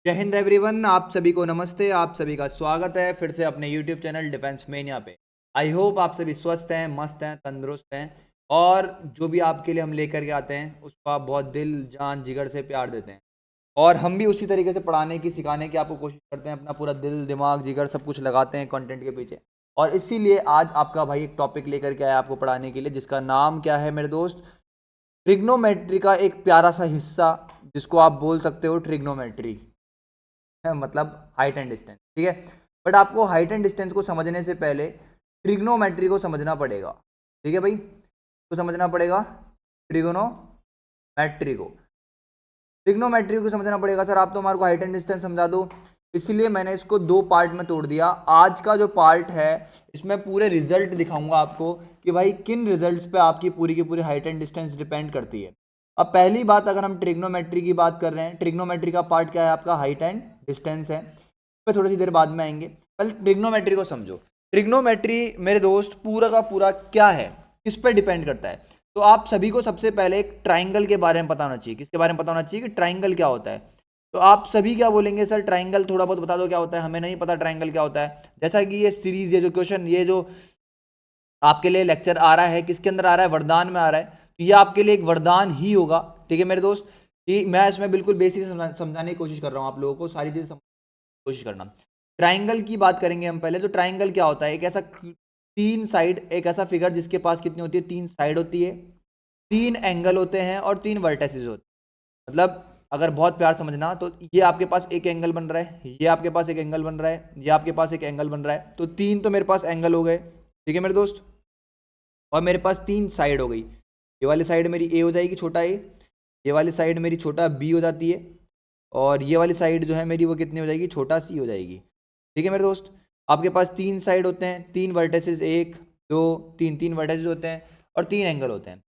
जय हिंद एवरीवन। आप सभी को नमस्ते। आप सभी का स्वागत है फिर से अपने यूट्यूब चैनल डिफेंस मेनिया पे। आई होप आप सभी स्वस्थ हैं, मस्त हैं, तंदुरुस्त हैं और जो भी आपके लिए हम लेकर के आते हैं उसको आप बहुत दिल जान जिगर से प्यार देते हैं। और हम भी उसी तरीके से पढ़ाने की सिखाने की आपको कोशिश करते हैं, अपना पूरा दिल दिमाग जिगर सब कुछ लगाते हैं कंटेंट के पीछे। और इसीलिए आज आपका भाई एक टॉपिक लेकर के आया आपको पढ़ाने के लिए, जिसका नाम क्या है मेरे दोस्त? ट्रिग्नोमेट्री का एक प्यारा सा हिस्सा, जिसको आप बोल सकते हो ट्रिग्नोमेट्री है, मतलब हाइट एंड डिस्टेंस। ठीक है, बट आपको हाइट एंड डिस्टेंस को समझने से पहले ट्रिग्नोमेट्री को समझना पड़ेगा। ठीक है भाई, तो समझना पड़ेगा ट्रिग्नोमेट्री को। ट्रिग्नोमेट्री को समझना पड़ेगा। सर आप तो हमारे को हाइट एंड डिस्टेंस समझा दो, इसलिए मैंने इसको दो पार्ट में तोड़ दिया। आज का जो पार्ट है इसमें पूरे रिजल्ट दिखाऊंगा आपको कि भाई किन रिजल्ट्स पे आपकी पूरी की पूरी हाइट एंड डिस्टेंस डिपेंड करती है। अब पहली बात, अगर हम ट्रिग्नोमेट्री की बात कर रहे हैं, ट्रिग्नोमेट्री का पार्ट क्या है? आपका हाइट एंड डिस्टेंस है। इस पर थोड़ी सी देर बाद में आएंगे, पहले ट्रिग्नोमेट्री को समझो। ट्रिग्नोमेट्री मेरे दोस्त पूरा का पूरा क्या है, किस पर डिपेंड करता है? तो आप सभी को सबसे पहले एक ट्राइंगल के बारे में पता होना चाहिए। किसके बारे में पता होना चाहिए कि ट्राइंगल क्या होता है? तो आप सभी क्या बोलेंगे, सर ट्राइंगल थोड़ा बहुत बता दो क्या होता है, हमें नहीं पता ट्राइंगल क्या होता है। जैसा कि ये सीरीज, ये जो क्वेश्चन, ये जो आपके लिए लेक्चर आ रहा है, किसके अंदर आ रहा है? वरदान में आ रहा है। तो ये आपके लिए एक वरदान ही होगा। ठीक है मेरे दोस्त, कि मैं इसमें बिल्कुल बेसिक समझाने की कोशिश कर रहा हूँ आप लोगों को, सारी चीजें कोशिश करना। ट्राइंगल की बात करेंगे हम पहले। तो ट्राइंगल क्या होता है? एक ऐसा तीन साइड, एक ऐसा फिगर जिसके पास कितनी होती है? तीन साइड होती है, तीन एंगल होते हैं और तीन वर्टेसेस होते हैं। मतलब अगर बहुत प्यार समझना, तो ये आपके पास एक एंगल बन रहा है, ये आपके पास एक एंगल बन रहा है, ये आपके पास एक एंगल बन रहा है। तो तीन तो मेरे पास एंगल हो गए। ठीक है मेरे दोस्त, और मेरे पास तीन साइड हो गई। ये वाली साइड मेरी ए हो जाएगी, छोटा ए। ये वाली साइड मेरी छोटा बी हो जाती है, और ये वाली साइड जो है मेरी वो कितनी हो जाएगी? छोटा सी हो जाएगी। ठीक है मेरे दोस्त, आपके पास तीन साइड होते हैं, तीन वर्टेसेस, एक दो तीन, तीन वर्टेसेस होते हैं और तीन एंगल होते हैं।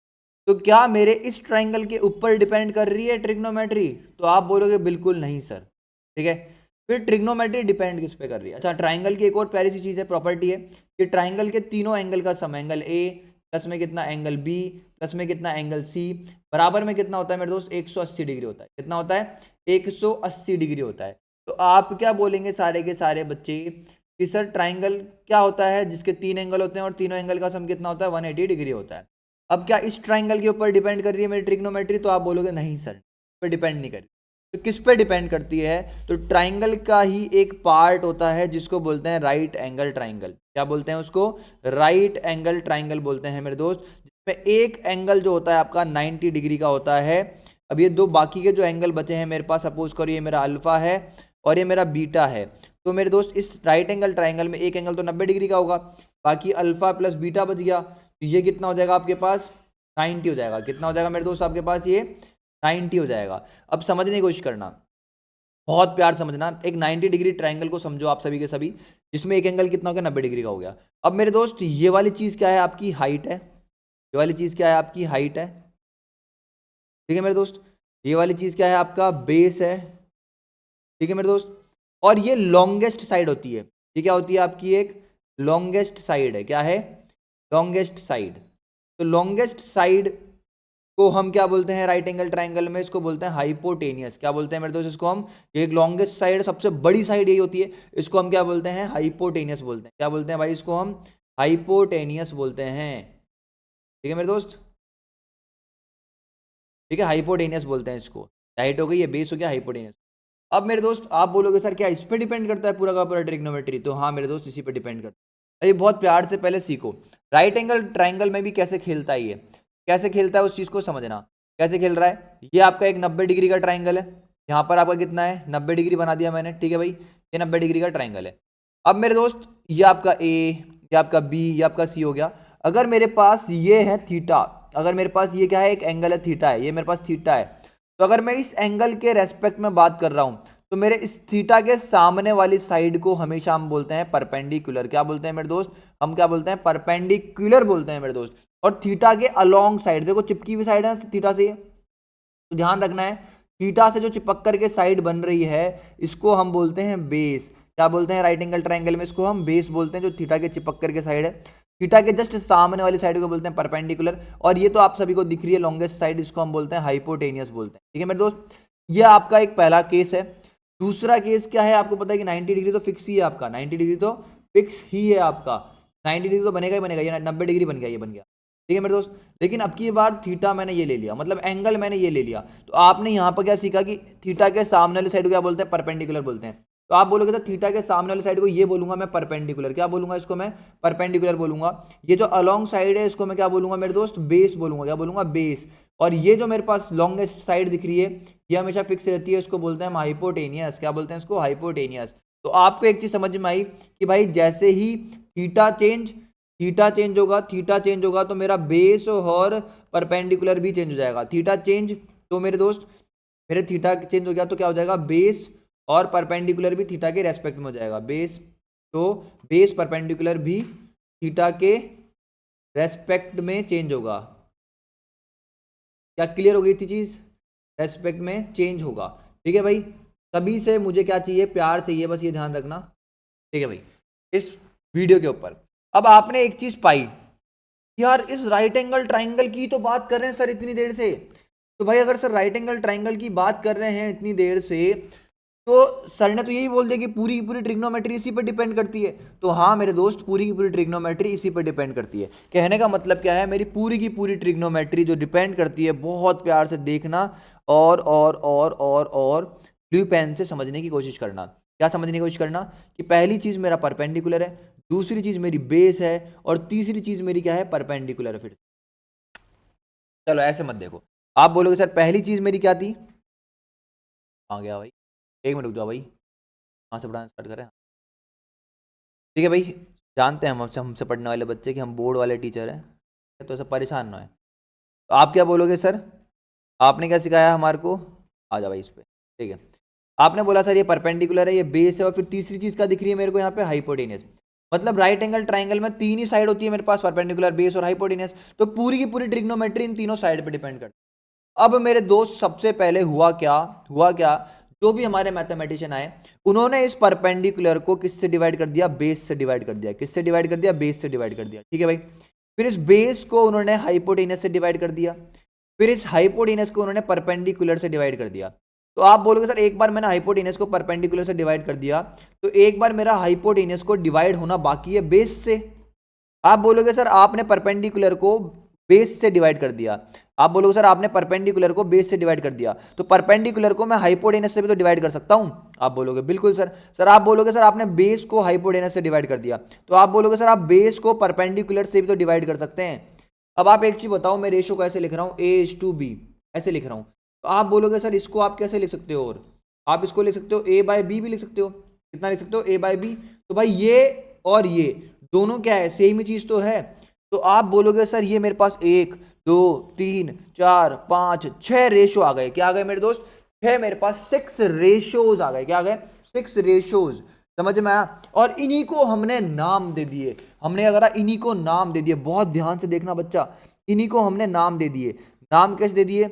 तो क्या मेरे इस ट्राइंगल के ऊपर डिपेंड कर रही है ट्रिग्नोमेट्री? तो आप बोलोगे बिल्कुल नहीं सर। ठीक है, फिर ट्रिग्नोमेट्री डिपेंड किस पे कर रही है? अच्छा, ट्राइंगल की एक और प्यारी सी चीज है, प्रॉपर्टी है कि ट्राइंगल के तीनों एंगल का सम, एंगल ए प्लस में कितना एंगल बी प्लस में कितना एंगल सी, बराबर में कितना होता है मेरे दोस्त? 180 डिग्री होता है। कितना होता है? 180 डिग्री होता है। तो आप क्या बोलेंगे सारे के सारे बच्चे कि सर ट्राइंगल क्या होता है जिसके तीन एंगल होते हैं और तीनों एंगल का सम कितना होता है? 180 डिग्री होता है। अब क्या इस ट्राइंगल के ऊपर डिपेंड कर रही है मेरी ट्रिग्नोमेट्री? तो आप बोलोगे नहीं सर, इस पर डिपेंड नहीं कर रही। तो किस पे डिपेंड करती है? तो ट्राइंगल का ही एक पार्ट होता है जिसको बोलते हैं राइट एंगल ट्राइंगल। क्या बोलते हैं उसको? राइट एंगल ट्राइंगल बोलते हैं मेरे दोस्त, जिसमें एक एंगल जो होता है आपका 90 डिग्री का होता है। अब ये दो बाकी के जो एंगल बचे हैं मेरे पास, सपोज करो ये मेरा अल्फा है और ये मेरा बीटा है। तो मेरे दोस्त इस राइट एंगल ट्राइंगल में एक एंगल तो 90 डिग्री का होगा, बाकी अल्फा प्लस बीटा बच गया। तो ये कितना हो जाएगा आपके पास? 90 हो जाएगा। कितना हो जाएगा मेरे दोस्त आपके पास? ये 90 हो जाएगा। अब समझने की कोशिश करना, बहुत प्यार समझना। एक 90 डिग्री ट्राइंगल को समझो आप सभी के सभी, जिसमें एक एंगल कितना हो गया? 90 डिग्री का हो गया। अब मेरे दोस्त ये वाली चीज क्या है? आपकी हाइट है। ये वाली चीज क्या है? आपकी हाइट है। ठीक है मेरे दोस्त, ये वाली चीज क्या है? आपका बेस है। ठीक है मेरे दोस्त, और ये लॉन्गेस्ट साइड होती है। ये क्या होती है आपकी? एक लॉन्गेस्ट साइड है। क्या है? Longest side. तो लॉन्गेस्ट साइड को हम क्या बोलते हैं राइट एंगल ट्राइंगल में? इसको बोलते हैं हाइपोटेनियस। क्या बोलते हैं मेरे दोस्त इसको हम? ये एक लॉन्गेस्ट साइड, सबसे बड़ी साइड यही होती है, इसको हम क्या बोलते हैं? हाइपोटेनियस बोलते हैं। क्या बोलते हैं भाई इसको? हम हाइपोटेनियस बोलते हैं। ठीक है मेरे दोस्त, ठीक है, हाइपोटेनियस बोलते हैं इसको। हाइट हो गई, ये बेस हो गया, हाइपोटेनियस। अब मेरे दोस्त आप बोलोगे सर क्या इस पे डिपेंड करता है पूरा का पूरा ट्रिग्नोमेट्री? तो हाँ मेरे दोस्त, इसी पे डिपेंड करता है। ये बहुत प्यार से पहले सीखो, राइट एंगल ट्राइंगल में भी कैसे खेलता है ये, कैसे खेलता है उस चीज को समझना। कैसे खेल रहा है? ये आपका एक 90 डिग्री का ट्राइंगल है, यहाँ पर आपका कितना है? 90 डिग्री बना दिया मैंने। ठीक है भाई, ये 90 डिग्री का ट्राइंगल है। अब मेरे दोस्त ये आपका ए, ये आपका बी, ये आपका सी हो गया। अगर मेरे पास ये है थीटा, अगर मेरे पास ये क्या है? एक एंगल है थीटा है, ये मेरे पास थीटा है। तो अगर मैं इस एंगल के रेस्पेक्ट में बात कर रहा हूं, तो मेरे इस थीटा के सामने वाली साइड को हमेशा हम बोलते हैं परपेंडिकुलर। क्या बोलते हैं मेरे दोस्त? हम क्या बोलते हैं? परपेंडिकुलर बोलते हैं मेरे दोस्त। और थीटा के अलोंग साइड, देखो चिपकी हुई साइड है थीटा से, तो ध्यान रखना है, थीटा से जो चिपक करके साइड बन रही है इसको हम बोलते हैं बेस। क्या बोलते हैं? राइट एंगल ट्राइंगल में इसको हम बेस बोलते हैं, जो थीटा के चिपक करके साइड है। थीटा के जस्ट सामने वाली साइड को बोलते हैं परपेंडिकुलर, और ये तो आप सभी को दिख रही है लॉन्गेस्ट साइड, इसको हम बोलते हैं हाइपोटेनियस बोलते हैं। ठीक है मेरे दोस्त, ये आपका एक पहला केस है। दूसरा केस क्या है, आपको पता है कि 90 डिग्री तो फिक्स ही है आपका, 90 डिग्री तो फिक्स ही है आपका, 90 डिग्री तो बनेगा ही बनेगा, ये 90 डिग्री बन गया, ये बन गया, ठीक है मेरे दोस्त। लेकिन अब की बार थीटा मैंने ये ले लिया, मतलब एंगल मैंने ये ले लिया, तो आपने यहाँ पर क्या सीखा कि थीटा के सामने वाली साइड को क्या बोलते हैं, परपेंडिकुलर बोलते हैं। तो आप बोलोगे सर थीटा के सामने वाली साइड को ये बोलूंगा मैं परपेंडिकुलर, क्या बोलूंगा इसको मैं, परपेंडिकुलर बोलूंगा। ये जो अलोंग साइड है इसको मैं क्या बोलूंगा मेरे दोस्त, बेस बोलूंगा, क्या बोलूंगा, बेस। और ये जो मेरे पास लॉन्गेस्ट साइड दिख रही है ये हमेशा फिक्स रहती है, इसको बोलते हैं हम हाइपोटेनियस, क्या बोलते हैं इसको, हाइपोटेनियस। तो आपको एक चीज समझ में आई कि भाई जैसे ही थीटा चेंज होगा, थीटा चेंज होगा तो मेरा बेस और परपेंडिकुलर भी चेंज हो जाएगा। थीटा चेंज तो मेरे दोस्त, मेरे थीटा चेंज हो गया तो क्या हो जाएगा, बेस और परपेंडिकुलर भी थीटा के रेस्पेक्ट में हो जाएगा, बेस, तो बेस परपेंडिकुलर भी थीटा के रेस्पेक्ट में चेंज होगा। क्या क्लियर हो गई थी चीज, रेस्पेक्ट में चेंज होगा, ठीक है भाई। सभी से मुझे क्या चाहिए, प्यार चाहिए, बस ये ध्यान रखना, ठीक है भाई। इस वीडियो के ऊपर अब आपने एक चीज पाई, यार इस राइट एंगल ट्राइंगल की तो बात कर रहे हैं सर इतनी देर से, तो भाई अगर सर राइट एंगल ट्राइंगल की बात कर रहे हैं इतनी देर से, तो सर ने तो यही बोल दिया कि पूरी की पूरी ट्रिग्नोमेट्री इसी पर डिपेंड करती है। तो हाँ मेरे दोस्त, पूरी की पूरी ट्रिग्नोमेट्री इसी पर डिपेंड करती है। कहने का मतलब क्या है, मेरी पूरी की पूरी ट्रिग्नोमेट्री जो डिपेंड करती है, बहुत प्यार से देखना और ब्लू पेन से समझने की कोशिश करना। क्या समझने की कोशिश करना कि पहली चीज मेरा परपेंडिकुलर है, दूसरी चीज मेरी बेस है, और तीसरी चीज मेरी क्या है, परपेंडिकुलर है। फिर चलो ऐसे मत देखो, आप बोलोगे सर पहली चीज मेरी क्या थी, आ गया भाई, एक मिनट रुक जाओ भाई, कहाँ से पढ़ाना स्टार्ट करें, ठीक है भाई। जानते हैं हम हमसे पढ़ने वाले बच्चे कि हम बोर्ड वाले टीचर हैं, तो ऐसा परेशान ना है। तो आप क्या बोलोगे सर, आपने क्या सिखाया हमारे को, आ जाओ भाई इस पे, ठीक है। आपने बोला सर ये परपेंडिकुलर है, ये बेस है, और फिर तीसरी चीज क्या दिख रही है मेरे को यहाँ पे, हाइपोटेनियस। मतलब राइट एंगल ट्राइंगल में तीन ही साइड होती है मेरे पास, परपेंडिकुलर, बेस और हाइपोटेनियस। तो पूरी की पूरी ट्रिग्नोमेट्री इन तीनों साइड पे डिपेंड करती है। अब मेरे दोस्त सबसे पहले हुआ क्या, जो भी हमारे मैथमेटिशियन आए उन्होंने इस परपेंडिकुलर को किससे डिवाइड कर दिया, बेस से डिवाइड कर दिया। किससे डिवाइड कर दिया, बेस से डिवाइड कर दिया, ठीक है भाई। फिर इस बेस को उन्होंने हाइपोटेनस से डिवाइड कर दिया, फिर इस हाइपोटेनस को उन्होंने परपेंडिकुलर से डिवाइड कर दिया। तो आप बोलोगे सर एक बार मैंने हाइपोटेनस को परपेंडिकुलर से डिवाइड कर दिया, तो एक बार मेरा हाइपोटेनस को डिवाइड होना बाकी है बेस से। आप बोलोगे सर आपने परपेंडिकुलर को बेस से डिवाइड कर दिया, आप बोलोगे सर आपने परपेंडिकुलर को बेस से डिवाइड कर दिया, तो परपेंडिकुलर को मैं हाइपोटेनस से भी तो डिवाइड कर सकता हूं। आप बोलोगे बिल्कुल सर। सर आप बोलोगे सर आपने बेस को हाइपोटेनस से डिवाइड कर दिया, तो आप बोलोगे सर आप बेस को परपेंडिकुलर से भी तो डिवाइड कर सकते हैं। अब आप एक चीज बताओ, मैं रेशो को ऐसे लिख रहा हूं, A:B ऐसे लिख रहा हूं, तो आप बोलोगे सर इसको आप कैसे लिख सकते हो, और आप इसको लिख सकते हो A/B भी लिख सकते हो। कितना लिख सकते हो, A/B। तो भाई ये और ये दोनों क्या है, सेम ही चीज तो है। तो आप बोलोगे सर ये मेरे पास 1 2 3 4 5 6 रेशो आ गए। क्या आ गए मेरे दोस्त, 6 मेरे पास 6 रेशोज आ गए। क्या आ गए, 6 रेशोज। समझ में आया। और इन्हीं को हमने नाम दे दिए, हमने अगर इन्हीं को नाम दे दिए, बहुत ध्यान से देखना बच्चा, इन्हीं को हमने नाम दे दिए। नाम कैसे दे दिए,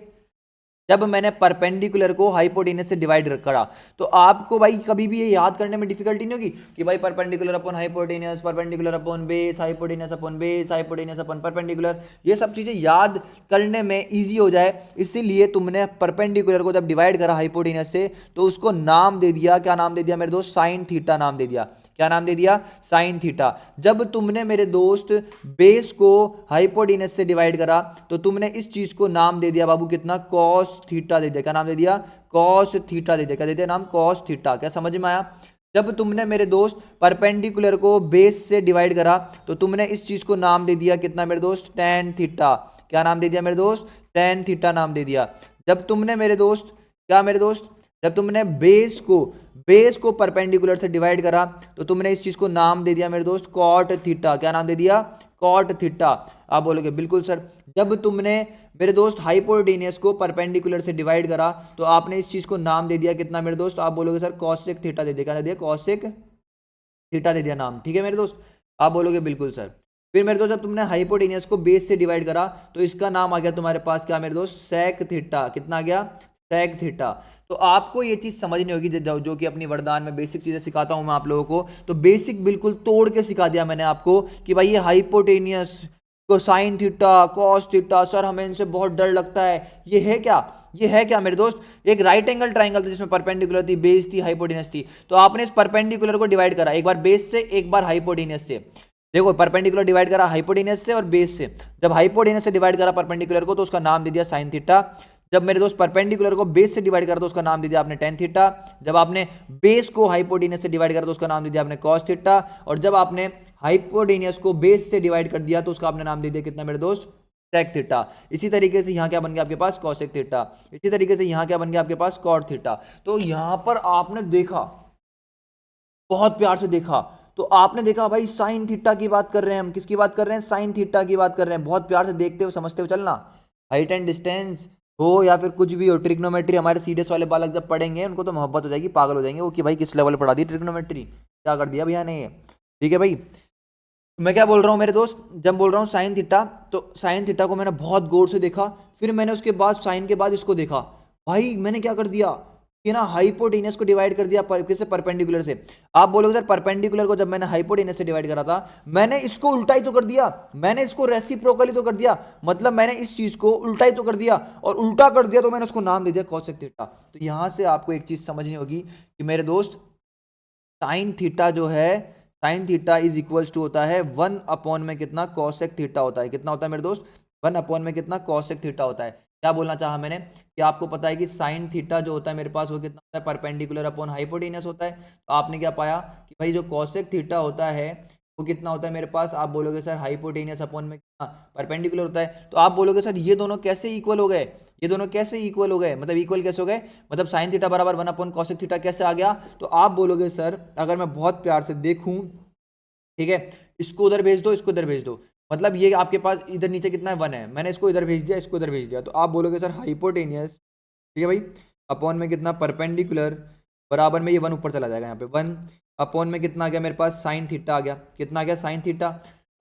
जब मैंने परपेंडिकुलर को हाइपोटेनस से डिवाइड करा, तो आपको भाई कभी भी ये याद करने में डिफिकल्टी नहीं होगी कि भाई perpendicular upon hypotenuse, perpendicular upon base, hypotenuse upon base, hypotenuse upon perpendicular, ये सब चीजें याद करने में इजी हो जाए, इसीलिए तुमने परपेंडिकुलर को जब डिवाइड करा हाइपोटेनस से, तो उसको नाम दे दिया, क्या नाम दे दिया मेरे दोस्त, साइन थीटा नाम दे दिया। क्या नाम दे दिया, साइन थीटा। जब तुमने मेरे दोस्त बेस को हाइपोटेनस से डिवाइड करा, तो तुमने इस चीज को नाम दे दिया बाबू कितना, कॉस थीटा दे दिया। क्या नाम दे दिया, कॉस थीटा दे दिया। क्या दे दिया नाम, कॉस थीटा। क्या समझ में आया। जब तुमने मेरे दोस्त परपेंडिकुलर को बेस से डिवाइड करा, तो तुमने इस चीज को नाम दे दिया कितना मेरे दोस्त, टेन थीटा। क्या नाम दे दिया मेरे दोस्त, टेन थीटा नाम दे दिया। जब तुमने मेरे दोस्त, क्या मेरे दोस्त, जब तुमने बेस को परपेंडिकुलर से डिवाइड करा, तो तुमने इस चीज को नाम दे दिया मेरे दोस्त, कॉट थीटा। क्या नाम दे दिया, कॉट थीटा। आप बोलोगे बिल्कुल सर। जब तुमने मेरे दोस्त हाइपोटेनियस को परपेंडिकुलर से डिवाइड करा, तो आपने इस चीज को नाम दे दिया कितना मेरे दोस्त, आप बोलोगे सर कॉसेक थीटा दे दिया। क्या दे दिया, कॉसेक थीटा दे दिया नाम। ठीक है मेरे दोस्त, आप बोलोगे बिल्कुल सर। फिर मेरे दोस्त जब तुमने हाइपोटेनियस को बेस से डिवाइड करा, तो इसका नाम आ गया तुम्हारे पास क्या मेरे दोस्त, सेक थीटा। कितना आ गया, सेक थीटा। तो आपको ये चीज समझनी होगी, जो कि अपनी वरदान में बेसिक चीजें सिखाता हूं मैं आप लोगों को, तो बेसिक बिल्कुल तोड़ के सिखा दिया मैंने आपको कि भाई ये hypotenuse cosine theta, cos theta, sir हमें इनसे बहुत डर लगता है। ये है क्या? ये है क्या मेरे दोस्त? एक राइट एंगल ट्राइंगल था जिसमें परपेंडिकुलर थी, बेस थी, हाइपोटेनस थी। तो आपने इस परपेंडिकुलर को डिवाइड करा, एक बार बेस से एक बार हाइपोटेनस से। देखो परपेंडिकुलर डिवाइड करा हाइपोटेनस से और बेस से। जब हाइपोटेनस से डिवाइड करा परपेंडिकुलर को तो उसका नाम दे दिया साइन थीटा। जब मेरे दोस्त परपेंडिकुलर को बेस से डिवाइड करा तो उसका नाम दे दिया आपने टेन थीटा। जब आपने बेस को हाइपोटेनस से डिवाइड करा तो उसका नाम दे दिया आपने कॉस थीटा। और जब आपने हाइपोटेनियस को बेस से डिवाइड कर दिया तो उसका आपने नाम दे दिया कितना मेरे दोस्त? Sec theta. इसी तरीके से यहां क्या बन गया आपके पास? Cosec theta. इसी तरीके से यहां क्या बन गया आपके पास? Cot theta. तो यहां पर आपने देखा, बहुत प्यार से देखा, तो आपने देखा भाई साइन थीटा की बात कर रहे हैं हम। किसकी बात कर रहे हैं? साइन थीटा की बात कर रहे हैं। बहुत प्यार से देखते हुए समझते हुए चलना। हाइट एंड डिस्टेंस हो या फिर कुछ भी हो, ट्रिग्नोमेट्री हमारे सीडीएस वाले बालक जब पढ़ेंगे उनको तो मोहब्बत हो जाएगी, पागल हो जाएंगे वो कि भाई किस लेवल पढ़ा दी ट्रिग्नोमेट्री, क्या कर दिया भैया ने ये। ठीक है भाई, मैं क्या बोल रहा हूँ मेरे दोस्त, जब बोल रहा हूँ साइन थीटा, तो साइन थीटा को मैंने बहुत गौर से देखा। फिर मैंने उसके बाद साइन के बाद इसको देखा। भाई मैंने क्या कर दिया कि ना हाइपोटेनस को डिवाइड कर दिया किससे? परपेंडिकुलर से। आप बोलोगे सर परपेंडिकुलर को जब मैंने हाइपोटेनस से डिवाइड करा था, मैंने इसको उल्टा ही तो कर दिया, मैंने इसको रेसिप्रोकली तो कर दिया, मतलब मैंने इस चीज को उल्टा ही तो कर दिया। और उल्टा कर दिया तो मैंने उसको नाम दे दिया कॉसेक थीटा। तो यहां से आपको एक चीज समझनी होगी कि मेरे दोस्त साइन थीटा जो है, sine theta is equals to होता है 1 में कितना? कॉसेक थीटा होता है। कितना होता है मेरे दोस्त? 1 में कितना? कॉसेक थीटा होता है। क्या बोलना चाहा मैंने कि आपको पता है कि साइन थीटा जो होता है मेरे पास वो कितना होता है? परपेंडिकुलर अपॉन हाइपोटेनस होता है। तो आपने क्या पाया कि भाई जो कॉसेक थीटा होता है वो कितना होता है मेरे पास? आप बोलोगे सर हाइपोटेनस अपॉन में कितना? परपेंडिकुलर होता है। तो आप बोलोगे सर ये दोनों कैसे इक्वल हो गए? ये दोनों कैसे इक्वल हो गए? मतलब इक्वल कैसे हो गए? मतलब साइन थीटा बराबर 1/cosec थीटा कैसे आ गया? तो आप बोलोगे सर अगर मैं बहुत प्यार से देखूं, ठीक है, इसको उधर भेज दो, इसको इधर भेज दो, मतलब ये आपके पास इधर नीचे कितना है? 1 है, मैंने इसको इधर भेज दिया, इसको इधर भेज दिया, तो आप बोलोगे सर हाइपोटेनियस, ठीक है भाई, अपॉन में कितना? परपेंडिकुलर बराबर में ये 1 ऊपर चला जाएगा, यहाँ पे 1 अपॉन में कितना आ गया मेरे पास? साइन थीटा आ गया। कितना आ गया? Sine theta.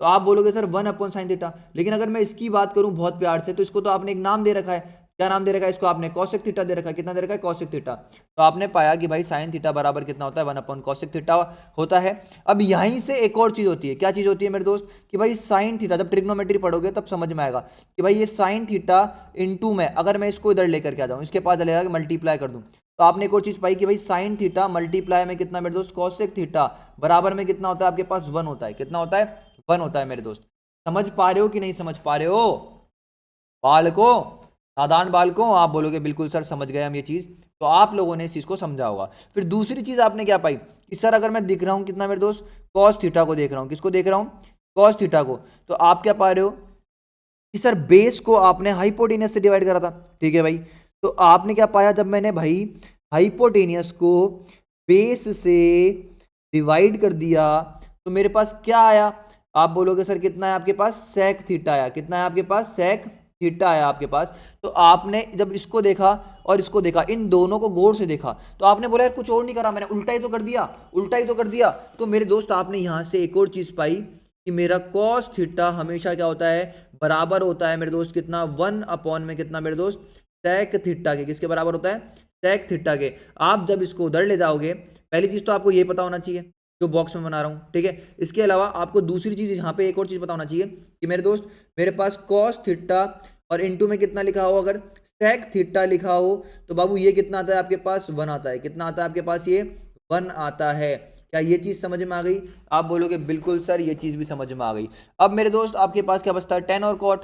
तो आप बोलोगे सर 1/sin थीटा, लेकिन अगर मैं इसकी बात करूं बहुत प्यार से तो इसको तो आपने एक नाम दे रखा है। क्या नाम दे रखा है इसको? आपने कॉसेक थीटा दे रखा है। कितना दे रखा है? Cosec theta. तो आपने पाया कि भाई साइन थीटा बराबर कितना होता है? 1/cosec थीटा होता है। अब यहीं से एक और चीज होती है। क्या चीज होती है मेरे दोस्त? कि भाई साइन थीटा, जब ट्रिग्नोमेट्री पढ़ोगे तब समझ में आएगा कि भाई ये साइन थीटा इनटू में अगर मैं इसको इधर लेकर के आ जाऊं, इसके पास चलेगा कि मल्टीप्लाई कर दूं, तो आपने एक और चीज पाई कि भाई साइन थीटा मल्टीप्लाई में कितना मेरे दोस्त? कॉसेक थीटा बराबर में कितना होता है आपके पास? 1 होता है। कितना होता है? 1 होता है मेरे दोस्त। समझ पा रहे हो कि नहीं समझ पा रहे हो बालकों, नादान बालकों? आप बोलोगे बिल्कुल सर समझ गए हम ये चीज। तो आप लोगों ने इस चीज को समझा होगा। फिर दूसरी चीज आपने क्या पाई कि सर अगर मैं दिख रहा हूं कितना मेरे दोस्त? कॉस थीटा को देख रहा हूं। किसको देख रहा हूं? कॉस थीटा को। तो आप क्या पा रहे हो कि सर बेस को आपने हाइपोटेनियस से डिवाइड करा था, ठीक है भाई। तो आपने क्या पाया जब मैंने भाई हाइपोटेनियस को बेस से डिवाइड कर दिया तो मेरे पास क्या आया? आप बोलोगे सर कितना है आपके पास? सेक थीटा आया। कितना है आपके पास? सेक थीटा आया आपके पास। तो आपने जब इसको देखा और इसको देखा, इन दोनों को गौर से देखा, तो आपने बोला यार कुछ और नहीं करा, मैंने उल्टा ही तो कर दिया, उल्टा ही तो कर दिया। तो मेरे दोस्त आपने यहां से एक और चीज पाई कि मेरा कॉस थीटा हमेशा क्या होता है? बराबर होता है मेरे दोस्त कितना? 1 में कितना मेरे दोस्त? सेक थीटा के। किसके बराबर होता है? सेक थीटा के। आप जब इसको उधर ले जाओगे, पहली चीज तो आपको ये पता होना चाहिए जो बॉक्स में बना रहा हूं, ठीक है। इसके अलावा आपको दूसरी चीज यहाँ पे एक और चीज पता होना चाहिए कि मेरे दोस्त मेरे पास कॉस थीटा और इनटू में कितना लिखा हो, अगर सेक थीटा लिखा हो तो बाबू ये कितना आता है आपके पास? 1 आता है। कितना आता है आपके पास? ये 1 आता है। क्या ये चीज समझ में आ गई? आप बोलोगे बिल्कुल सर ये चीज भी समझ में आ गई। अब मेरे दोस्त आपके पास क्या बचता है? टेन और कॉट।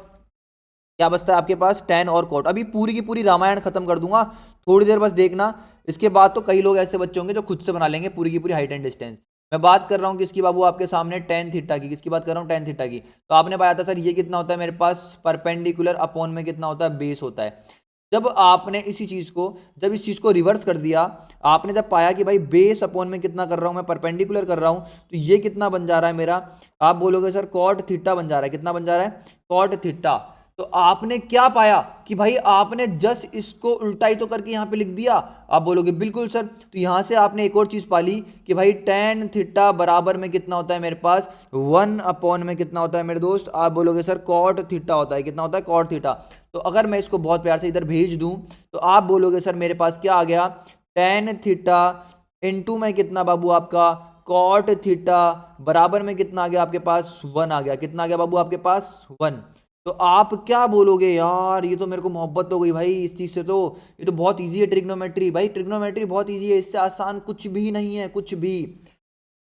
क्या बचता है आपके पास? टेन और कॉट। अभी पूरी की पूरी रामायण खत्म कर दूंगा, थोड़ी देर बस देखना। इसके बाद तो कई लोग ऐसे बच्चे होंगे जो खुद से बना लेंगे पूरी की पूरी हाइट एंड डिस्टेंस। मैं बात कर रहा हूँ किसकी बाबू? आपके सामने टेन थीटा की। किसकी बात कर रहा हूँ? टेन थीटा की। तो आपने पाया था सर ये कितना होता है मेरे पास? परपेंडिकुलर अपॉन में कितना होता है? बेस होता है। जब आपने इसी चीज को, जब इस चीज को रिवर्स कर दिया, आपने जब पाया कि भाई बेस अपॉन में कितना कर रहा हूं मैं? परपेंडिकुलर कर रहा हूं, तो ये कितना बन जा रहा है मेरा? आप बोलोगे सर कॉट थीटा बन जा रहा है। कितना बन जा रहा है? Cot theta. तो आपने क्या पाया कि भाई आपने जस्ट इसको उल्टा ही तो करके यहां पे लिख दिया। आप बोलोगे बिल्कुल सर। तो यहां से आपने एक और चीज पाली कि भाई टेन थीटा बराबर में कितना होता है मेरे पास? 1 में कितना होता है मेरे दोस्त? आप बोलोगे सर कॉट थीटा होता है। कितना होता है? Cot theta. तो अगर मैं इसको बहुत प्यार से इधर भेज दूं तो आप बोलोगे सर मेरे पास क्या आ गया? टेन थीटा इनटू में कितना बाबू आपका? कॉट थीटा बराबर में कितना आ गया आपके पास 1 आ गया। कितना आ गया बाबू आपके पास 1। तो आप क्या बोलोगे यार, ये तो मेरे को मोहब्बत हो गई भाई इस चीज से। तो ये तो बहुत इजी है ट्रिग्नोमेट्री भाई, ट्रिग्नोमेट्री बहुत इजी है, इससे आसान कुछ भी नहीं है, कुछ भी।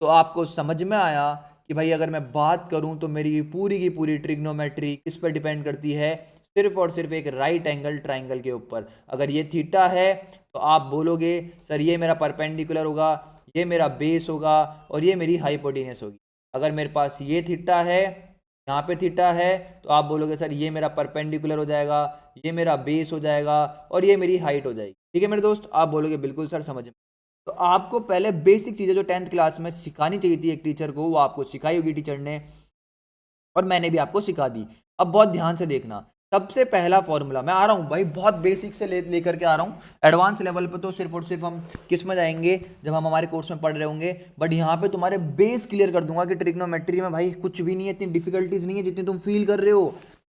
तो आपको समझ में आया कि भाई अगर मैं बात करूं तो मेरी पूरी की पूरी ट्रिग्नोमेट्री किस पर डिपेंड करती है, सिर्फ और सिर्फ एक राइट एंगल ट्राइंगल के ऊपर। अगर ये थीटा है तो आप बोलोगे सर ये मेरा परपेंडिकुलर होगा, ये मेरा बेस होगा और ये मेरी हाइपोटेन्यूस होगी। अगर मेरे पास ये थीटा है, यहाँ पे थीटा है, तो आप बोलोगे सर ये मेरा परपेंडिकुलर हो जाएगा, ये मेरा बेस हो जाएगा और ये मेरी हाइट हो जाएगी। ठीक है मेरे दोस्त, आप बोलोगे बिल्कुल सर समझ में। तो आपको पहले बेसिक चीजें जो 10th क्लास में सिखानी चाहिए थी एक टीचर को, वो आपको सिखाई होगी टीचर ने, और मैंने भी आपको सिखा दी। अब बहुत ध्यान से देखना। सबसे पहला फॉर्मूला मैं आ रहा हूं भाई, बहुत बेसिक से लेकर के आ रहा हूं। एडवांस लेवल पे तो सिर्फ और सिर्फ हम किस में जाएंगे, जब हम हमारे कोर्स में पढ़ रहे होंगे। बट यहाँ पे तुम्हारे बेस क्लियर कर दूंगा कि ट्रिग्नोमेट्री में भाई कुछ भी नहीं है, इतनी डिफिकल्टीज नहीं है जितनी तुम फील कर रहे हो।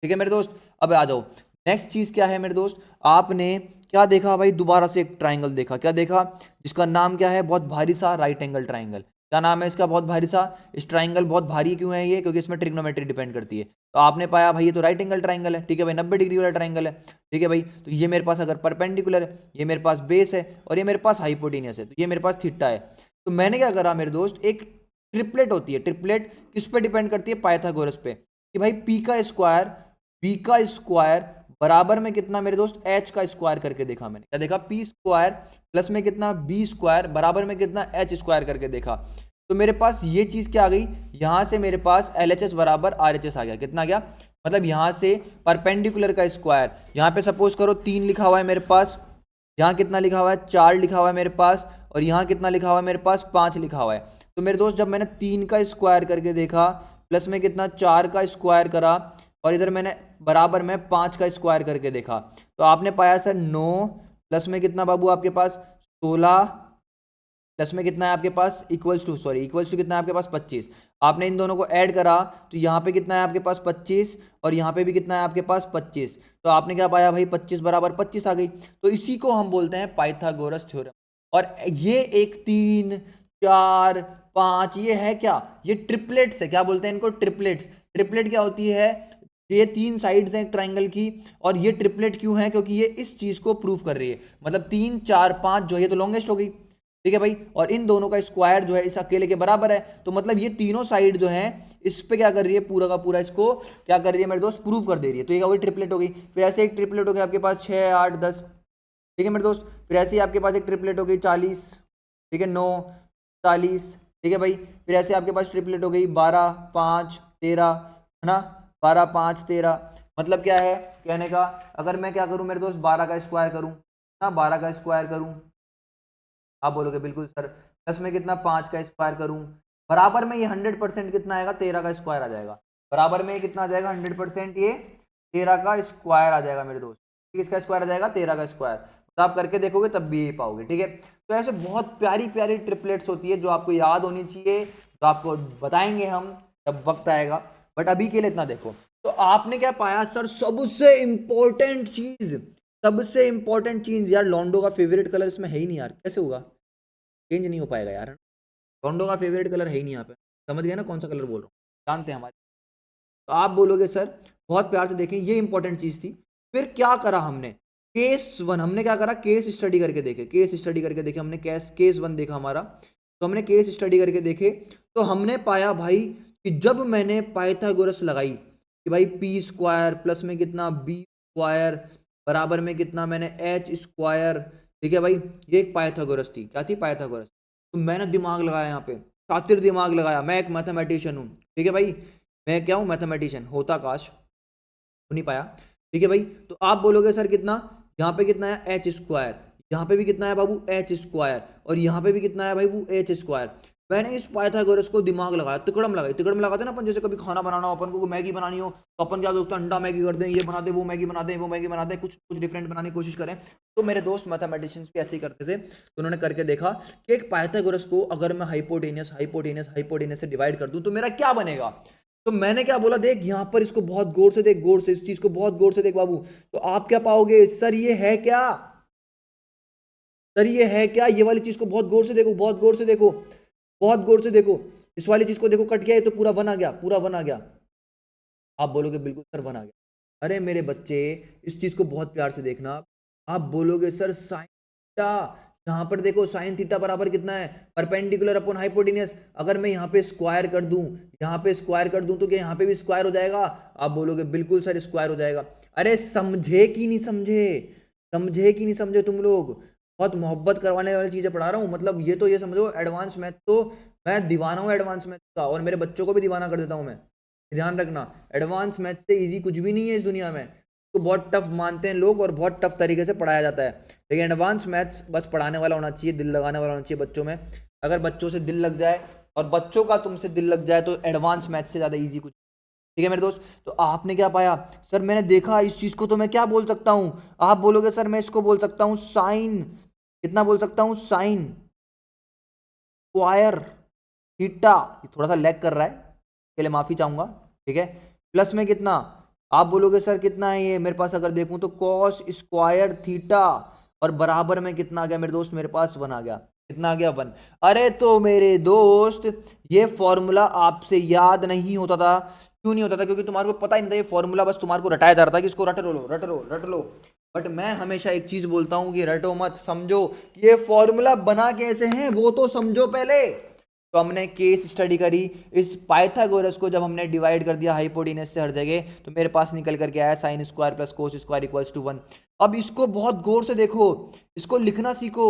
ठीक है मेरे दोस्त, अब आ जाओ। नेक्स्ट चीज क्या है मेरे दोस्त, आपने क्या देखा भाई, दोबारा से एक ट्राइंगल देखा। क्या देखा, जिसका नाम क्या है, बहुत भारी सा राइट एंगल ट्राइंगल। क्या नाम है इसका, बहुत भारी सा। इस ट्राइंगल बहुत भारी क्यों है ये, क्योंकि इसमें ट्रिग्नोमेट्री डिपेंड करती है। तो आपने पाया भाई ये तो राइट एंगल ट्राइंगल है। ठीक है भाई, 90 डिग्री वाला ट्राइंगल है। ठीक है भाई, तो ये मेरे पास अगर परपेंडिकुलर है, ये मेरे पास बेस है और ये मेरे पास हाइपोटेनियस है, तो ये मेरे पास थीटा है। तो मैंने क्या करा मेरे दोस्त, एक ट्रिपलेट होती है। ट्रिपलेट किस पे डिपेंड करती है, पाइथागोरस पे, कि भाई पी का स्क्वायर बी का स्क्वायर बराबर में कितना मेरे दोस्त, एच का स्क्वायर करके देखा मैंने। क्या देखा, पी स्क्वायर प्लस में कितना बी स्क्वायर बराबर में कितना एच स्क्वायर करके देखा। तो मेरे पास ये चीज क्या आ गई, यहां से मेरे पास LHS बराबर RHS आ गया। कितना गया, मतलब यहां से परपेंडिकुलर का स्क्वायर, यहां पे सपोज करो 3 लिखा हुआ है मेरे पास, यहां कितना लिखा हुआ है 4 लिखा हुआ है मेरे पास, और यहां कितना लिखा हुआ है मेरे पास 5 लिखा हुआ है। तो मेरे दोस्त जब मैंने 3 का स्क्वायर करके देखा, प्लस में कितना 4 का स्क्वायर करा, और इधर मैंने बराबर में 5 का स्क्वायर करके देखा, तो आपने पाया सर 9 प्लस में कितना बाबू आपके पास 16 प्लस में कितना है आपके पास इक्वल्स टू कितना है आपके पास 25। आपने इन दोनों को ऐड करा तो यहाँ पे कितना है आपके पास 25, और यहाँ पे भी कितना है आपके पास 25। तो आपने क्या पाया भाई 25 बराबर 25 आ गई। तो इसी को हम बोलते हैं पाइथागोरस थ्योरम। और ये एक 3 4 5 ये है क्या, ये ट्रिपलेट्स है। क्या बोलते हैं इनको, ट्रिपलेट्स। ट्रिपलेट क्या होती है, ये 3 साइड्स हैं ट्राइंगल की, और ये ट्रिपलेट क्यों है, क्योंकि ये इस चीज को प्रूव कर रही है। मतलब 3 4 5 जो है तो लॉन्गेस्ट हो गई। ठीक है भाई, और इन दोनों का स्क्वायर जो है इस अकेले के बराबर है। तो मतलब ये तीनों साइड जो है इस पे क्या कर रही है, पूरा का पूरा इसको क्या कर रही है मेरे दोस्त, प्रूव कर दे रही है। तो ये ट्रिपलेट हो गई। फिर ऐसे एक ट्रिपलेट हो गई आपके पास 6 8 10। ठीक है मेरे दोस्त, फिर ऐसे ही आपके पास एक ट्रिपलेट हो गई 40। ठीक है 9 40। ठीक है भाई, फिर ऐसे आपके पास ट्रिपलेट हो गई 12 5 13, है ना, 12 5 13। मतलब क्या है कहने का, अगर मैं क्या करूं मेरे दोस्त 12 का स्क्वायर करूं ना, 12 का स्क्वायर करूं, आप बोलोगे बिल्कुल सर, प्लस में कितना 5 का स्क्वायर करूं, बराबर में ये 100% कितना आएगा, 13 का स्क्वायर आ जाएगा। बराबर में ये कितना आ जाएगा 100%, ये 13 का स्क्वायर आ जाएगा मेरे दोस्त। किसका स्क्वायर आ जाएगा, 13 का स्क्वायर। तो आप करके देखोगे तब भी ये पाओगे। ठीक है, तो ऐसे बहुत प्यारी प्यारी ट्रिपलेट्स होती है जो आपको याद होनी चाहिए, जो आपको बताएंगे हम जब वक्त आएगा। बट अभी के लिए इतना देखो। तो आपने क्या पाया सर, सबसे इंपॉर्टेंट चीज, सबसे इंपॉर्टेंट चीज यार, लॉन्डो का फेवरेट कलर इसमें है ही नहीं यार, कैसे होगा, चेंज नहीं हो पाएगा यार। लॉन्डो का फेवरेट कलर है ही नहीं यहाँ पे, समझ गए ना कौन सा कलर बोल रहा हूँ, जानते हैं हमारे। तो आप बोलोगे सर, बहुत प्यार से देखें, ये इंपॉर्टेंट चीज थी। फिर क्या करा हमने, केस 1 हमने क्या करा, केस स्टडी करके देखे। केस स्टडी करके देखे हमने, केस 1 देखा हमारा। तो हमने केस स्टडी करके देखे, तो हमने पाया भाई कि जब मैंने पाइथागोरस लगाई कि भाई पी स्क्वायर प्लस में कितना बी स्क्वायर बराबर में कितना मैंने एच स्क्वायर। ठीक है भाई, ये एक पाइथागोरस थी। क्या थी, पाइथागोरस। तो मैंने दिमाग लगाया यहाँ पे, शातिर दिमाग लगाया। मैं एक मैथमेटिशियन हूँ। ठीक है भाई, मैं क्या हूँ, मैथमेटिशियन, होता काश, हो नहीं पाया। ठीक है भाई, तो आप बोलोगे सर कितना, यहाँ पे कितना है एच स्क्वायर, यहाँ पे भी कितना है बाबू एच स्क्वायर, और यहाँ पे भी कितना है भाई वो एच स्क्वायर। मैंने इस पाइथागोरस को दिमाग लगाया, तिकड़म लगाई। तिकड़म लगाते ना अपन, जैसे कभी खाना बनाना हो, अपन को मैगी बनानी हो तो अपन क्या दोस्तों, अंडा मैगी कर दें, ये बना दे, वो मैगी बना दे, वो मैगी बना दे, कुछ कुछ डिफरेंट बनाने की कोशिश करें। तो मेरे दोस्त मैथमेटिशियंस भी ऐसे ही करते थे। तो उन्होंने करके देखा कि एक पाइथागोरस को अगर मैं हाइपोटेनियस हाइपोटेनियस हाइपोटेनियस से डिवाइड कर दूं तो मेरा क्या बनेगा। तो मैंने क्या बोला, देख यहां पर इसको बहुत गौर से देख, गौर से इस चीज को बहुत गौर से देख बाबू। तो आप क्या पाओगे, सर ये है क्या, सर ये है क्या, ये वाली चीज को बहुत गौर से देखो, बहुत गौर से देखो। बहुत गौर से देखो, इस वाली चीज को देखो, कट गया, ये तो पूरा वन आ गया, पूरा वन आ गया। आप बोलोगे बिल्कुल सर वन आ गया। अरे मेरे बच्चे, इस चीज को बहुत प्यार से देखना। आप बोलोगे सर साइन थीटा, यहाँ पर देखो साइन थीटा बराबर कितना है, परपेंडिकुलर अपॉन हाइपोटेन्यूस। अगर मैं यहाँ पे स्क्वायर कर दूं, यहाँ पे स्क्वायर कर दूं, तो क्या यहाँ पे भी स्क्वायर हो जाएगा? आप बोलोगे बिल्कुल सर स्क्वायर हो जाएगा। अरे समझे कि नहीं समझे, समझे कि नहीं समझे तुम लोग? बहुत मोहब्बत करवाने वाली चीजें पढ़ा रहा हूँ, मतलब ये समझो एडवांस मैथ तो मैं दीवाना हूँ एडवांस मैथ का, और मेरे बच्चों को भी दीवाना कर देता हूँ मैं। ध्यान रखना, एडवांस मैथ से इजी कुछ भी नहीं है इस दुनिया में। तो बहुत टफ मानते हैं लोग और बहुत टफ तरीके से पढ़ाया जाता है, लेकिन एडवांस मैथ्स बस पढ़ाने वाला होना चाहिए, दिल लगाने वाला होना चाहिए बच्चों में। अगर बच्चों से दिल लग जाए और बच्चों का तुमसे दिल लग जाए तो एडवांस मैथ से ज़्यादा ईजी कुछ। ठीक है मेरे दोस्त, तो आपने क्या पाया? सर मैंने देखा इस चीज़ को, तो मैं क्या बोल सकता हूँ? आप बोलोगे सर मैं इसको बोल सकता हूँ साइन, कितना बोल सकता हूँ? Sign square theta. थोड़ा सा लैग कर रहा है, इसके लिए माफी चाहूंगा। ठीक है, प्लस में कितना? आप बोलोगे सर कितना है ये मेरे पास, अगर देखूं तो कॉस स्क्वायर थीटा, और बराबर में कितना आ गया मेरे दोस्त? मेरे पास वन आ गया। कितना आ गया? वन। अरे तो मेरे दोस्त, ये फॉर्मूला आपसे याद नहीं होता था। क्यों नहीं होता था? क्योंकि तुम्हारे को पता ही नहीं था ये फॉर्मूला, बस तुम्हारे को रटाया जा रहा था कि इसको रट लो रट लो रट लो। बट मैं हमेशा एक चीज बोलता हूं कि रटो मत, समझो कि ये फॉर्मूला बना कैसे हैं वो तो समझो पहले। तो हमने केस स्टडी करी, इस पाइथागोरस को जब हमने डिवाइड कर दिया हाइपोटेनस से हर जगह, तो मेरे पास निकल करके आया sine square plus cos square equals to one. अब इसको बहुत गौर से देखो, इसको लिखना सीखो।